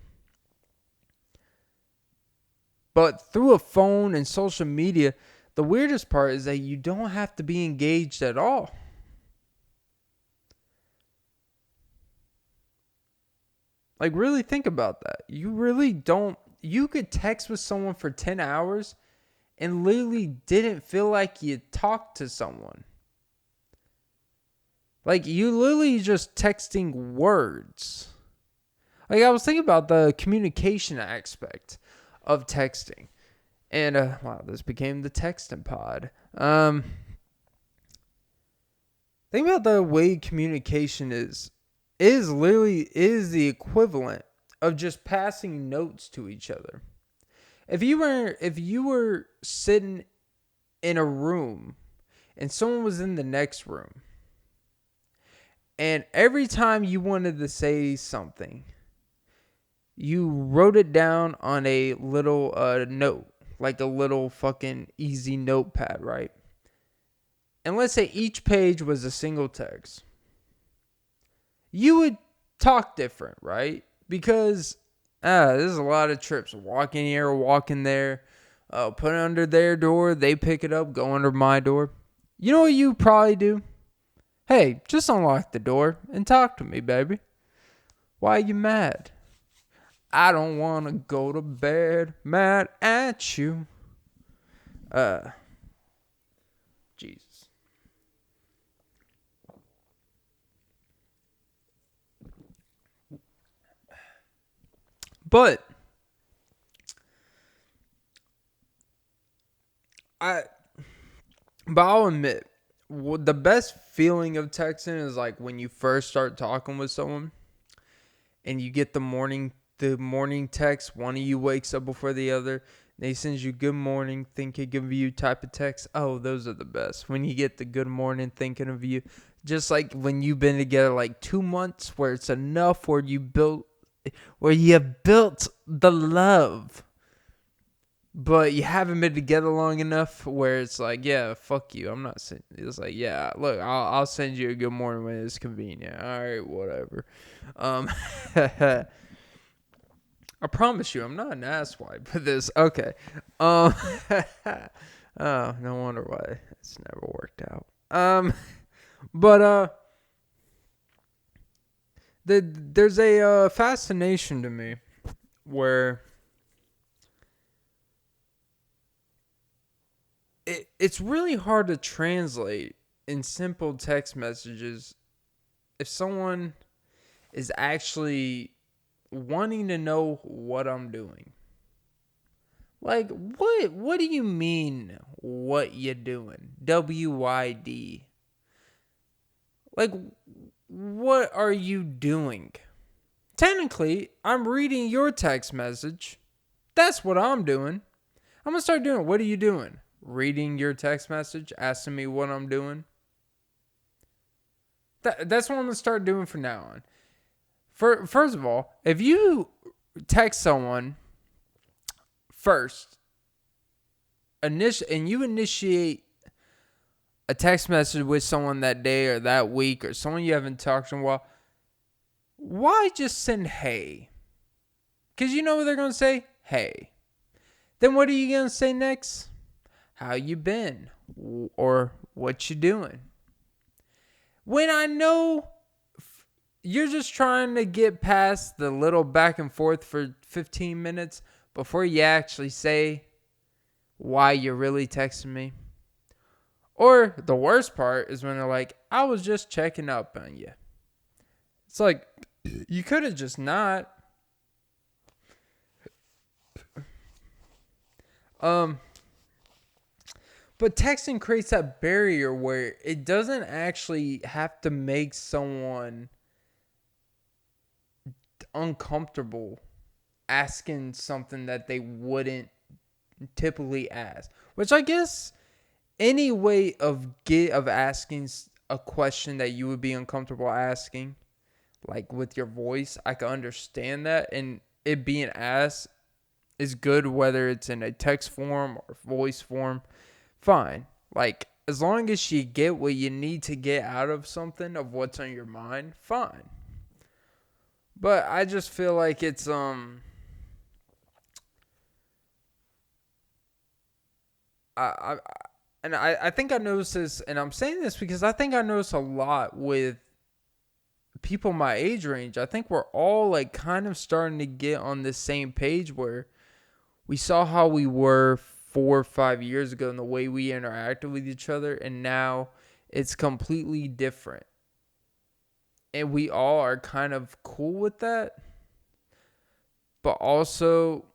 But through a phone and social media, the weirdest part is that you don't have to be engaged at all. Like, really think about that. You really don't. You could text with someone for 10 hours and literally didn't feel like you talked to someone. Like, you literally just texting words. Like, I was thinking about the communication aspect of texting. And, wow, this became the texting pod. Think about the way communication is the equivalent of just passing notes to each other. If you were sitting in a room and someone was in the next room, and every time you wanted to say something, you wrote it down on a little note, like a little fucking easy notepad, right? And let's say each page was a single text. You would talk different, right? Because there's a lot of trips. Walking here, walking there. Put it under their door. They pick it up, go under my door. You know what you probably do? Hey, just unlock the door and talk to me, baby. Why are you mad? I don't want to go to bed mad at you. Jesus. But I'll admit, the best feeling of texting is like when you first start talking with someone and you get the morning text. One of you wakes up before the other. They send you good morning, thinking of you type of text. Oh, those are the best. When you get the good morning, thinking of you. Just like when you've been together like 2 months where it's enough where you built the love. But you haven't been together long enough where it's like, yeah, fuck you. I'm not saying. It's like, yeah, look, I'll send you a good morning when it's convenient. All right, whatever. I promise you, I'm not an asswipe for this. Okay. Oh, no wonder why it's never worked out. But there's a fascination to me where it's really hard to translate in simple text messages if someone is actually wanting to know what I'm doing. Like, what do you mean, what you doing? WYD. Like, what are you doing? Technically, I'm reading your text message. That's what I'm doing. I'm going to start doing it. What are you doing? Reading your text message, asking me what I'm doing. That's what I'm going to start doing from now on. First of all, if you text someone first, and you initiate a text message with someone that day or that week or someone you haven't talked to in a while, why just send hey? Because you know what they're going to say? Hey. Then what are you going to say next? How you been? Or what you doing? When I know you're just trying to get past the little back and forth for 15 minutes before you actually say why you're really texting me. Or the worst part is when they're like, I was just checking up on you. It's like, you could have just not. But texting creates that barrier where it doesn't actually have to make someone uncomfortable asking something that they wouldn't typically ask. Which I guess any way of asking a question that you would be uncomfortable asking, like with your voice, I can understand that, and it being asked is good whether it's in a text form or voice form. Fine. Like, as long as you get what you need to get out of something, of what's on your mind, fine. But I just feel like it's I think I noticed this, and I'm saying this because I think I notice a lot with people my age range. I think we're all like kind of starting to get on the same page where we saw how we were 4 or 5 years ago and the way we interacted with each other, and now it's completely different. And we all are kind of cool with that. But also,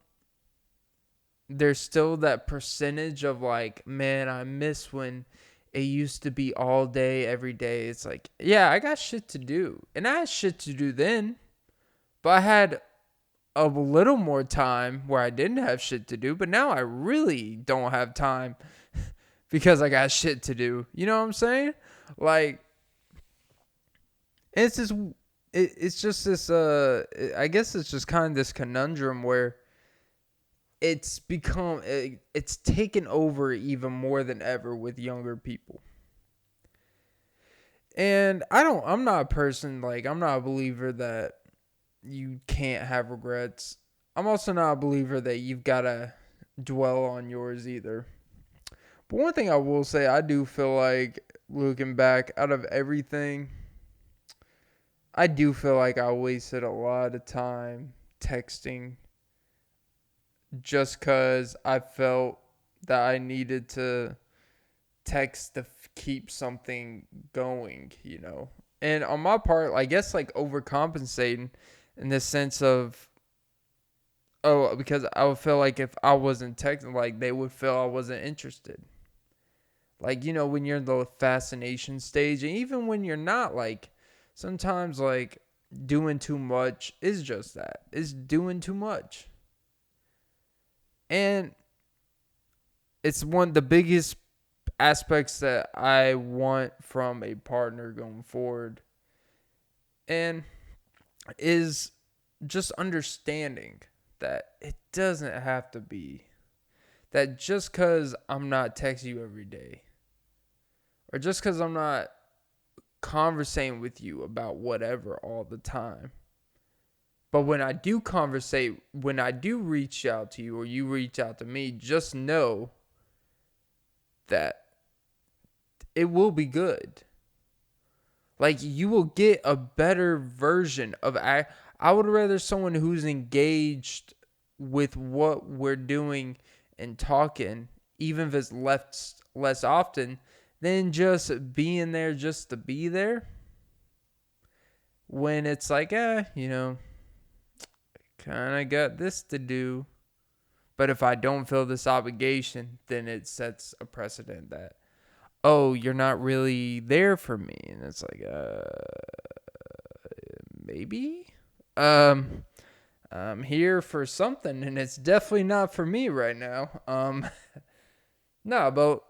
there's still that percentage of like, man, I miss when it used to be all day, every day. It's like, yeah, I got shit to do. And I had shit to do then. But I had a little more time where I didn't have shit to do. But now I really don't have time because I got shit to do. You know what I'm saying? Like, it's just, it's just this, I guess it's just kind of this conundrum where it's taken over even more than ever with younger people. And I'm not a person, like, I'm not a believer that you can't have regrets. I'm also not a believer that you've got to dwell on yours either. But one thing I will say, I do feel like, looking back, out of everything, I do feel like I wasted a lot of time texting just because I felt that I needed to text to keep something going, you know. And on my part, I guess like overcompensating in the sense of, because I would feel like if I wasn't texting, like they would feel I wasn't interested. Like, you know, when you're in the fascination stage, and even when you're not, like, sometimes like doing too much is just that. It's doing too much. And it's one of the biggest aspects that I want from a partner going forward, and is just understanding that it doesn't have to be that just because I'm not texting you every day, or just because I'm not conversating with you about whatever all the time. But when I do conversate, when I do reach out to you or you reach out to me, just know that it will be good. Like, you will get a better version of. I would rather someone who's engaged with what we're doing and talking, even if it's less often, than just being there just to be there. When it's like, kind of got this to do. But if I don't feel this obligation, then it sets a precedent that, oh, you're not really there for me. And it's like, maybe? I'm here for something, and it's definitely not for me right now. No, but,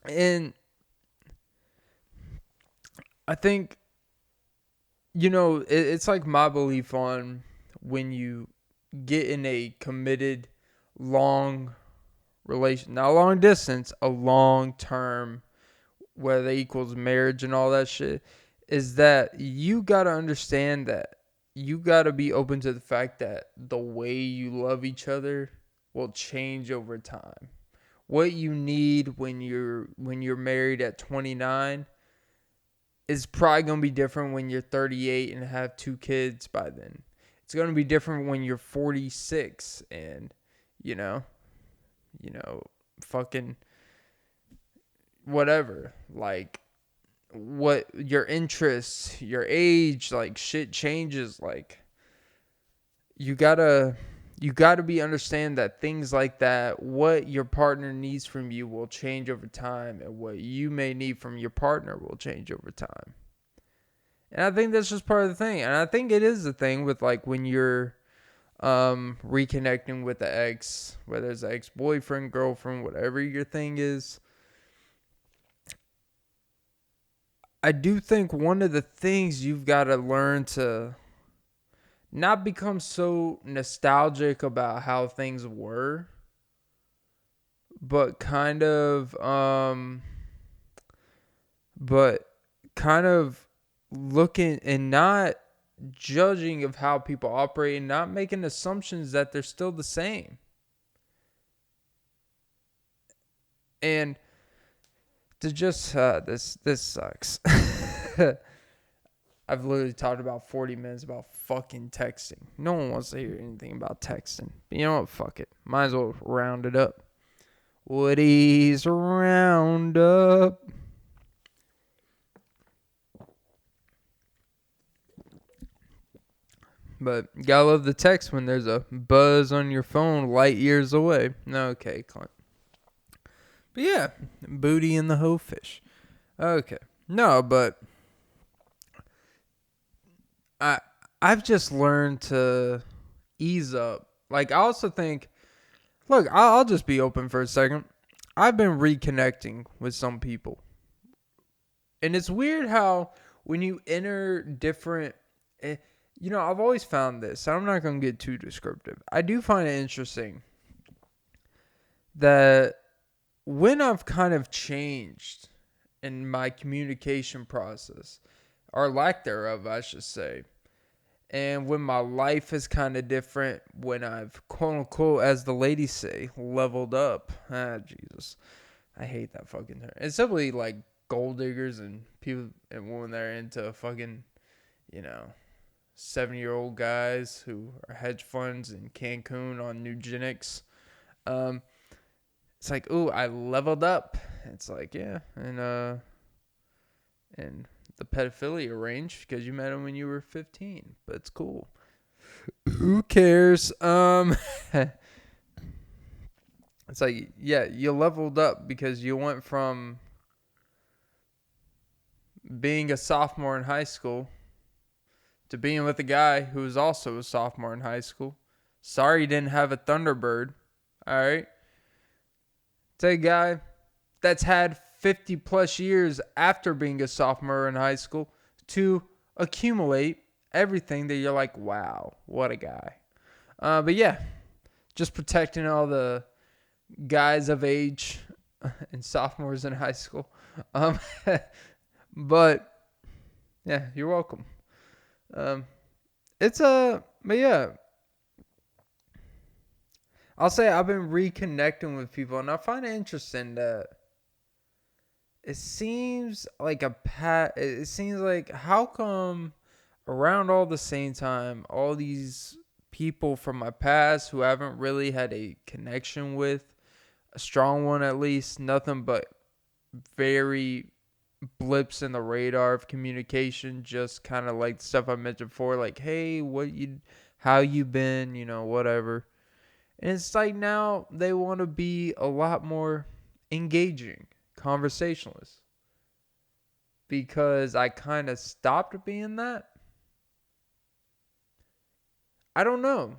and I think, it's like my belief on when you get in a committed, long relation, not long distance, a long term, where that equals marriage and all that shit, is that you got to understand that you got to be open to the fact that the way you love each other will change over time. What you need when you're married at 29 is probably going to be different when you're 38 and have two kids by then. It's going to be different when you're 46 and, you know, fucking whatever. Like, what your interests, your age, like, shit changes. Like, you gotta be understand that things like that, what your partner needs from you will change over time, and what you may need from your partner will change over time. And I think that's just part of the thing. And I think it is the thing with, like, when you're reconnecting with the ex, whether it's ex-boyfriend, girlfriend, whatever your thing is. I do think one of the things you've got to learn to not become so nostalgic about how things were, but kind of looking and not judging of how people operate and not making assumptions that they're still the same. And to just this sucks. I've literally talked about 40 minutes about fucking texting. No one wants to hear anything about texting. But you know what? Fuck it. Might as well round it up. Woody's Roundup. But you gotta love the text when there's a buzz on your phone light years away. Okay, Clint. But yeah, booty and the hoe fish. Okay. No, but I've just learned to ease up. Like, I also think, look, I'll just be open for a second. I've been reconnecting with some people. And it's weird how when you enter different, I've always found this. I'm not going to get too descriptive. I do find it interesting that when I've kind of changed in my communication process, or lack thereof, I should say, and when my life is kind of different, when I've, quote unquote, as the ladies say, leveled up. Jesus. I hate that fucking term. It's simply like gold diggers and people and women that are into fucking, 70-year-old guys who are hedge funds in Cancun on eugenics. It's like, ooh, I leveled up. It's like, yeah, and the pedophilia range because you met him when you were 15, but it's cool. Who cares? It's like, yeah, you leveled up because you went from being a sophomore in high school to being with a guy who was also a sophomore in high school. Sorry you didn't have a Thunderbird. All right. It's a guy that's had 50 plus years after being a sophomore in high school to accumulate everything that you're like, wow, what a guy. But yeah, just protecting all the guys of age and sophomores in high school. But yeah, you're welcome. But yeah, I'll say I've been reconnecting with people, and I find it interesting that it seems like it seems like, how come around all the same time, all these people from my past who I haven't really had a connection with, a strong one at least, nothing but very blips in the radar of communication, just kind of like stuff I mentioned before, like, hey, how you been, whatever. And it's like now they want to be a lot more engaging, conversationalist, because I kind of stopped being that. I don't know.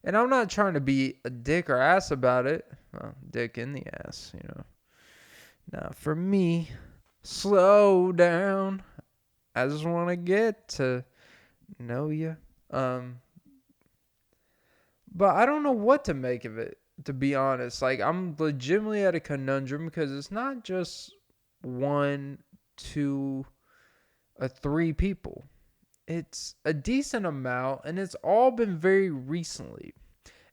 And I'm not trying to be a dick or ass about it. Well, dick in the ass. Now, for me, slow down. I just want to get to know you. But I don't know what to make of it, to be honest. Like, I'm legitimately at a conundrum because it's not just one, two, or three people. It's a decent amount, and it's all been very recently.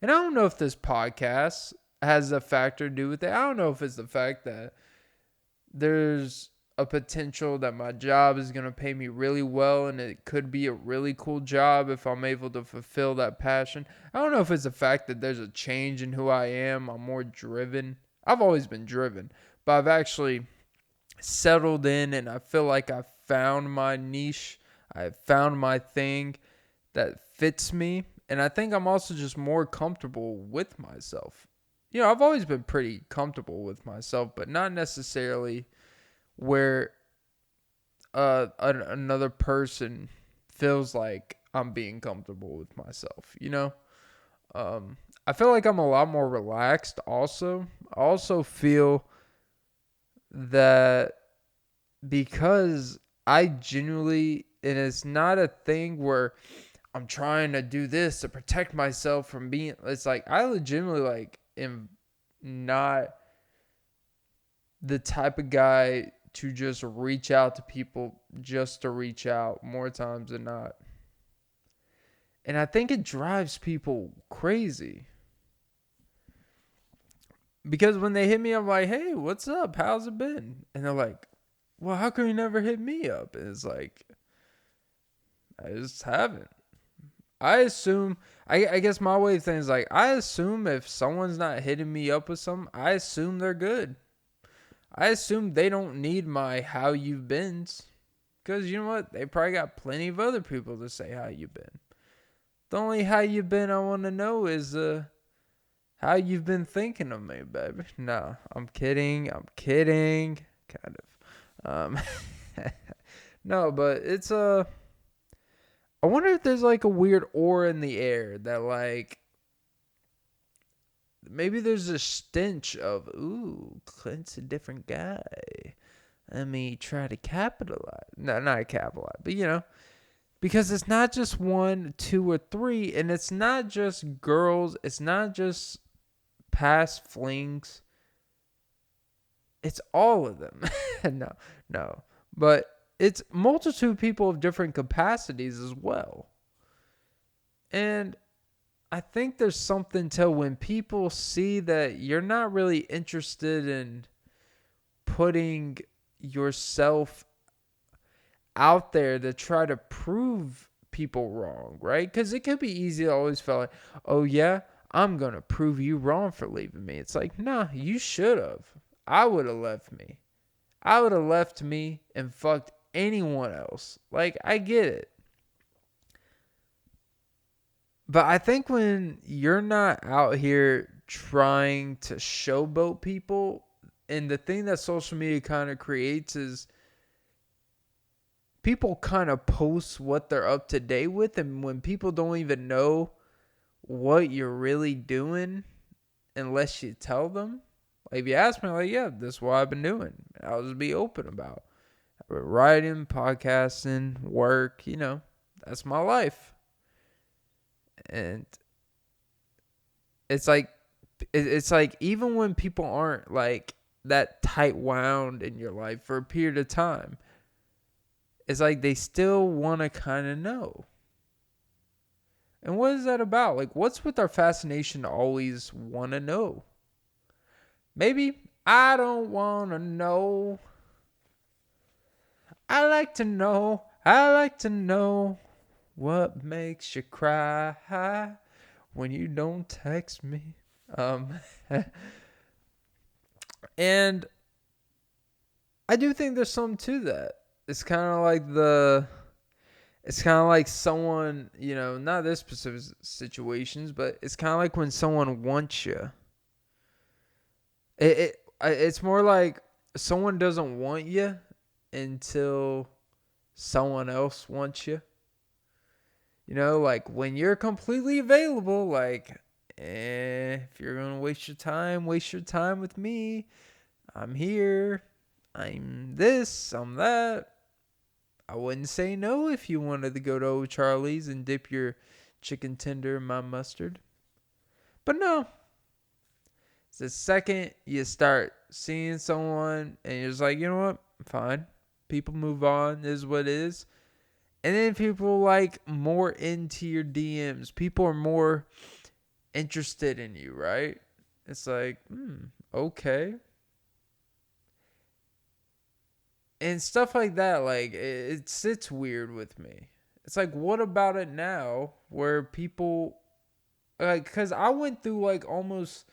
And I don't know if this podcast has a factor to do with it. I don't know if it's the fact that there's a potential that my job is going to pay me really well, and it could be a really cool job if I'm able to fulfill that passion. I don't know if it's the fact that there's a change in who I am. I'm more driven. I've always been driven, but I've actually settled in, and I feel like I found my niche. I found my thing that fits me. And I think I'm also just more comfortable with myself. I've always been pretty comfortable with myself, but not necessarily where another person feels like I'm being comfortable with myself. I feel like I'm a lot more relaxed also. I also feel that because I genuinely, and it's not a thing where I'm trying to do this to protect myself from being, it's like I legitimately like am not the type of guy to just reach out to people just to reach out more times than not. And I think it drives people crazy. Because when they hit me, I'm like, hey, what's up? How's it been? And they're like, well, how come you never hit me up? And it's like, I just haven't. I assume, I guess my way of thinking is like, I assume if someone's not hitting me up with something, I assume they're good. I assume they don't need my how you've beens. Because you know what? They probably got plenty of other people to say how you've been. The only how you been I want to know is how you've been thinking of me, baby. No, I'm kidding. Kind of. No, but it's I wonder if there's like a weird aura in the air that like maybe there's a stench of, ooh, Clint's a different guy. Let me try to capitalize. No, not capitalize, but because it's not just one, two, or three, and it's not just girls. It's not just past flings. It's all of them. No. But it's multitude of people of different capacities as well. And I think there's something to when people see that you're not really interested in putting yourself out there to try to prove people wrong, right? Because it could be easy to always feel like, oh yeah, I'm going to prove you wrong for leaving me. It's like, nah, you should have. I would have left me. I would have left me and fucked anyone else. Like, I get it. But I think when you're not out here trying to showboat people, and the thing that social media kind of creates is people kind of post what they're up to date with, and when people don't even know what you're really doing unless you tell them. Like, if you ask me, like, yeah, this is what I've been doing. I'll just be open about. I've been writing, podcasting, work, that's my life. And it's like even when people aren't like that tight wound in your life for a period of time, it's like they still want to kind of know. And what is that about? Like, what's with our fascination to always want to know? Maybe I don't want to know. I like to know what makes you cry when you don't text me. Um, and I do think there's something to that. It's kind of like it's kind of like someone, not this specific situations, but it's kind of like when someone wants you. It's more like someone doesn't want you until someone else wants you. Like when you're completely available, like, if you're going to waste your time with me. I'm here. I'm this, I'm that. I wouldn't say no if you wanted to go to Old Charlie's and dip your chicken tender in my mustard. But no. It's the second you start seeing someone and you're just like, you know what? Fine. People move on, is what it is. And then people like more into your DMs. People are more interested in you, right? It's like, okay. And stuff like that, like, it sits weird with me. It's like, what about it now where people, like, because I went through like almost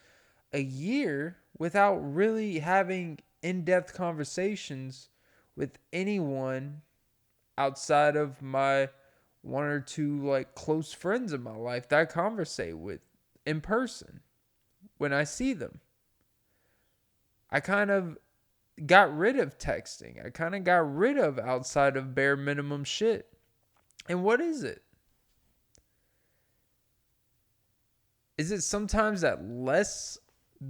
a year without really having in-depth conversations with anyone outside of my one or two like close friends in my life that I conversate with in person when I see them. I kind of got rid of texting. I kind of got rid of outside of bare minimum shit. And what is it? Is it sometimes that less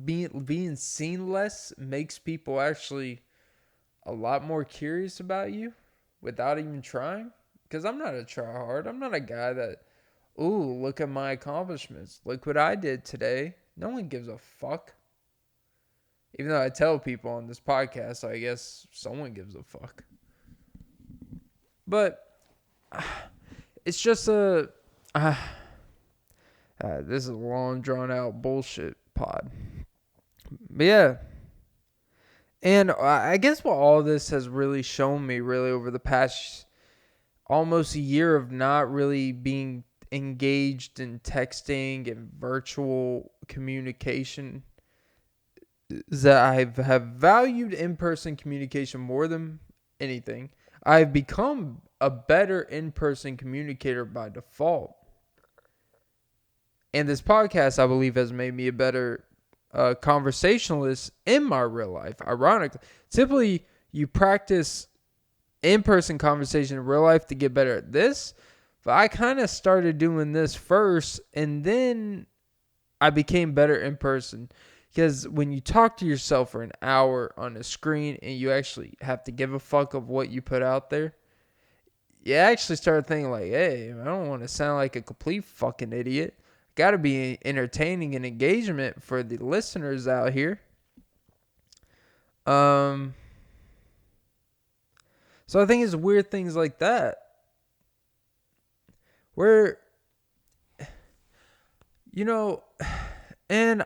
being seen less makes people actually a lot more curious about you without even trying? Because I'm not a tryhard. I'm not a guy that, ooh, look at my accomplishments. Look what I did today. No one gives a fuck. Even though I tell people on this podcast, so I guess someone gives a fuck. But it's just this is a long drawn out bullshit pod. But yeah. And I guess what all this has really shown me really over the past almost a year of not really being engaged in texting and virtual communication is that I have valued in-person communication more than anything. I've become a better in-person communicator by default. And this podcast, I believe, has made me a better conversationalist in my real life. Ironically, typically you practice in-person conversation in real life to get better at this. But I kind of started doing this first, and then I became better in person. Because when you talk to yourself for an hour on a screen and you actually have to give a fuck of what you put out there, you actually start thinking like, hey, I don't want to sound like a complete fucking idiot. Got to be entertaining and engagement for the listeners out here. So I think it's weird things like that. Where, and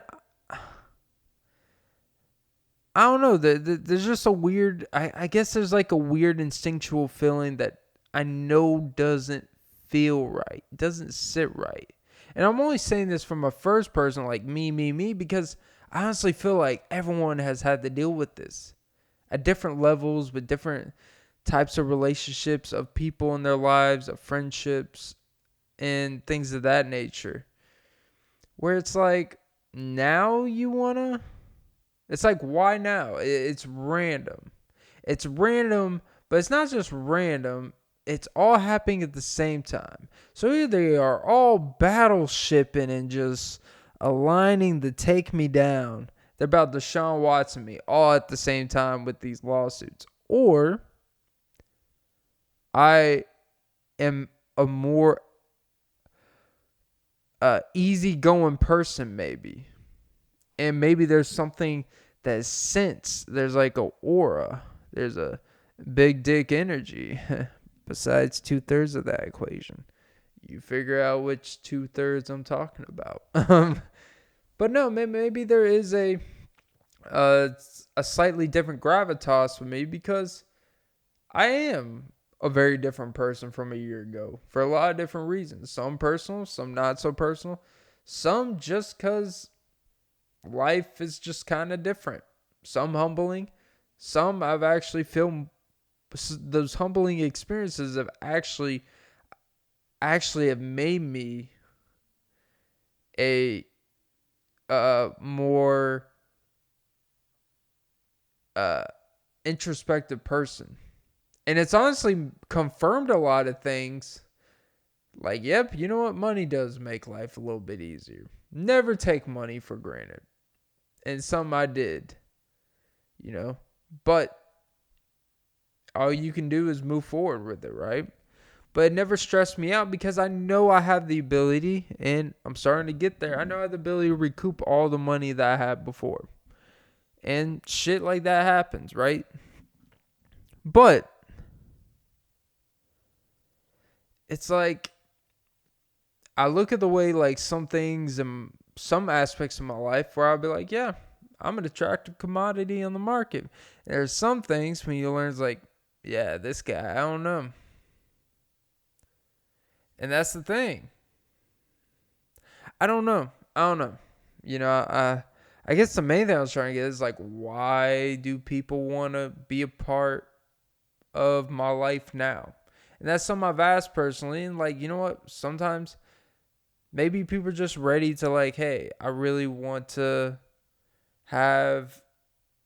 I don't know. There's just a weird. I guess there's like a weird instinctual feeling that I know doesn't feel right, doesn't sit right. And I'm only saying this from a first person, like me, because I honestly feel like everyone has had to deal with this at different levels with different types of relationships, of people in their lives, of friendships, and things of that nature. Where it's like, now you wanna. It's like, why now? It's random. It's random, but it's not just random. It's all happening at the same time. So either they are all battleshipping and just aligning to take me down. They're about Deshaun Watson me all at the same time with these lawsuits. Or I am a more easygoing person, maybe. And maybe there's something that sense. There's like a aura. There's a big dick energy. Besides 2/3 of that equation. You figure out which 2/3 I'm talking about. But no, maybe there is a slightly different gravitas for me because I am a very different person from a year ago for a lot of different reasons. Some personal, some not so personal. Some just because life is just kind of different. Some humbling. Some I've actually feel those humbling experiences have actually have made me a more uh introspective person. And it's honestly confirmed a lot of things. Like, yep, you know what? Money does make life a little bit easier. Never take money for granted. And some I did, you know. But all you can do is move forward with it, right? But it never stressed me out because I know I have the ability, and I'm starting to get there. I know I have the ability to recoup all the money that I had before. And shit like that happens, right? But it's like I look at the way like some things and some aspects of my life where I'll be like, yeah, I'm an attractive commodity on the market. And there's some things when you learn it's like, yeah, this guy, I don't know. And that's the thing. I don't know. I don't know. You know, I guess the main thing I was trying to get is like, why do people want to be a part of my life now? And that's something I've asked personally. And like, you know what? Sometimes maybe people are just ready to like, hey, I really want to have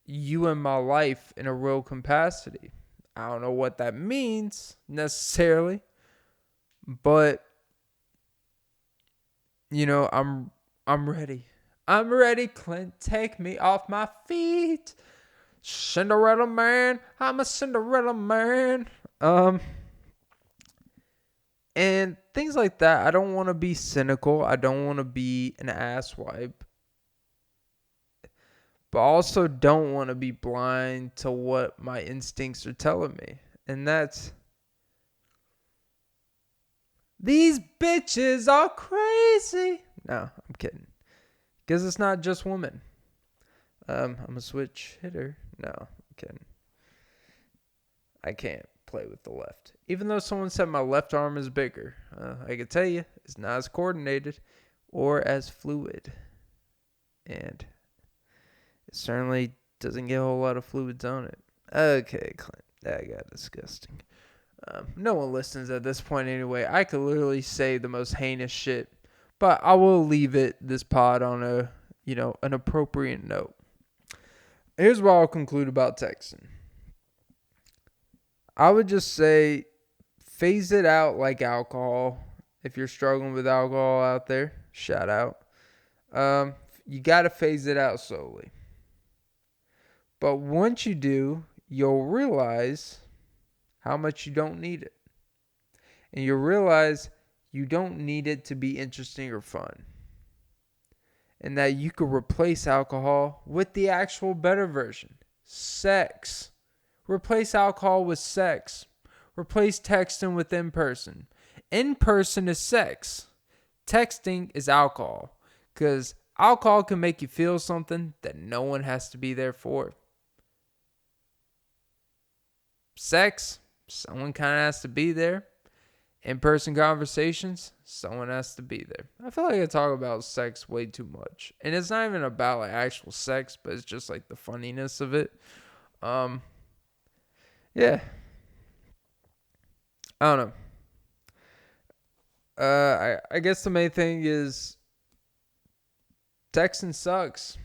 you in my life in a real capacity. I don't know what that means necessarily, but you know, I'm ready. I'm ready, Clint. Take me off my feet. Cinderella man. I'm a Cinderella man. And things like that. I don't want to be cynical. I don't want to be an asswipe. But I also don't want to be blind to what my instincts are telling me. And that's, these bitches are crazy. No, I'm kidding. Because it's not just women. I'm a switch hitter. No, I'm kidding. I can't play with the left. Even though someone said my left arm is bigger. I can tell you, it's not as coordinated or as fluid. And it certainly doesn't get a whole lot of fluids on it. Okay, Clint. That got disgusting. No one listens at this point anyway. I could literally say the most heinous shit. But I will leave this pod on an appropriate note. Here's what I'll conclude about texting. I would just say phase it out like alcohol. If you're struggling with alcohol out there, shout out. You got to phase it out slowly. But once you do, you'll realize how much you don't need it. And you'll realize you don't need it to be interesting or fun. And that you could replace alcohol with the actual better version. Sex. Replace alcohol with sex. Replace texting with in-person. In-person is sex. Texting is alcohol. Because alcohol can make you feel something that no one has to be there for. Sex, someone kind of has to be there. In-person conversations, someone has to be there. I feel like I talk about sex way too much. And it's not even about like actual sex, but it's just like the funniness of it. Yeah. I don't know. I guess the main thing is texting sucks.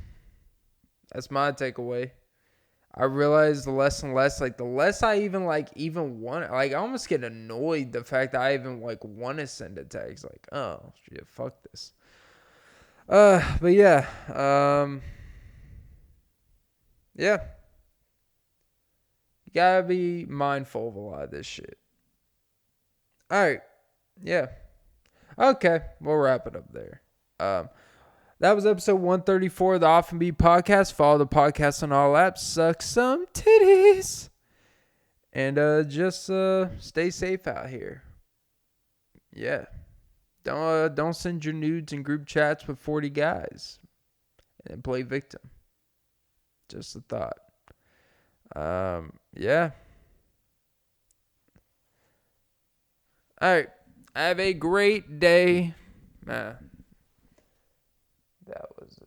That's my takeaway. I realize the less and less, like the less I even want, like I almost get annoyed the fact that I even like want to send a text. Like, oh shit, fuck this. But yeah, yeah, you gotta be mindful of a lot of this shit. All right, yeah, okay, we'll wrap it up there. That was episode 134 of the Off and Beat podcast. Follow the podcast on all apps. Suck some titties. And just stay safe out here. Yeah. Don't send your nudes in group chats with 40 guys and play victim. Just a thought. Yeah. All right. Have a great day. That was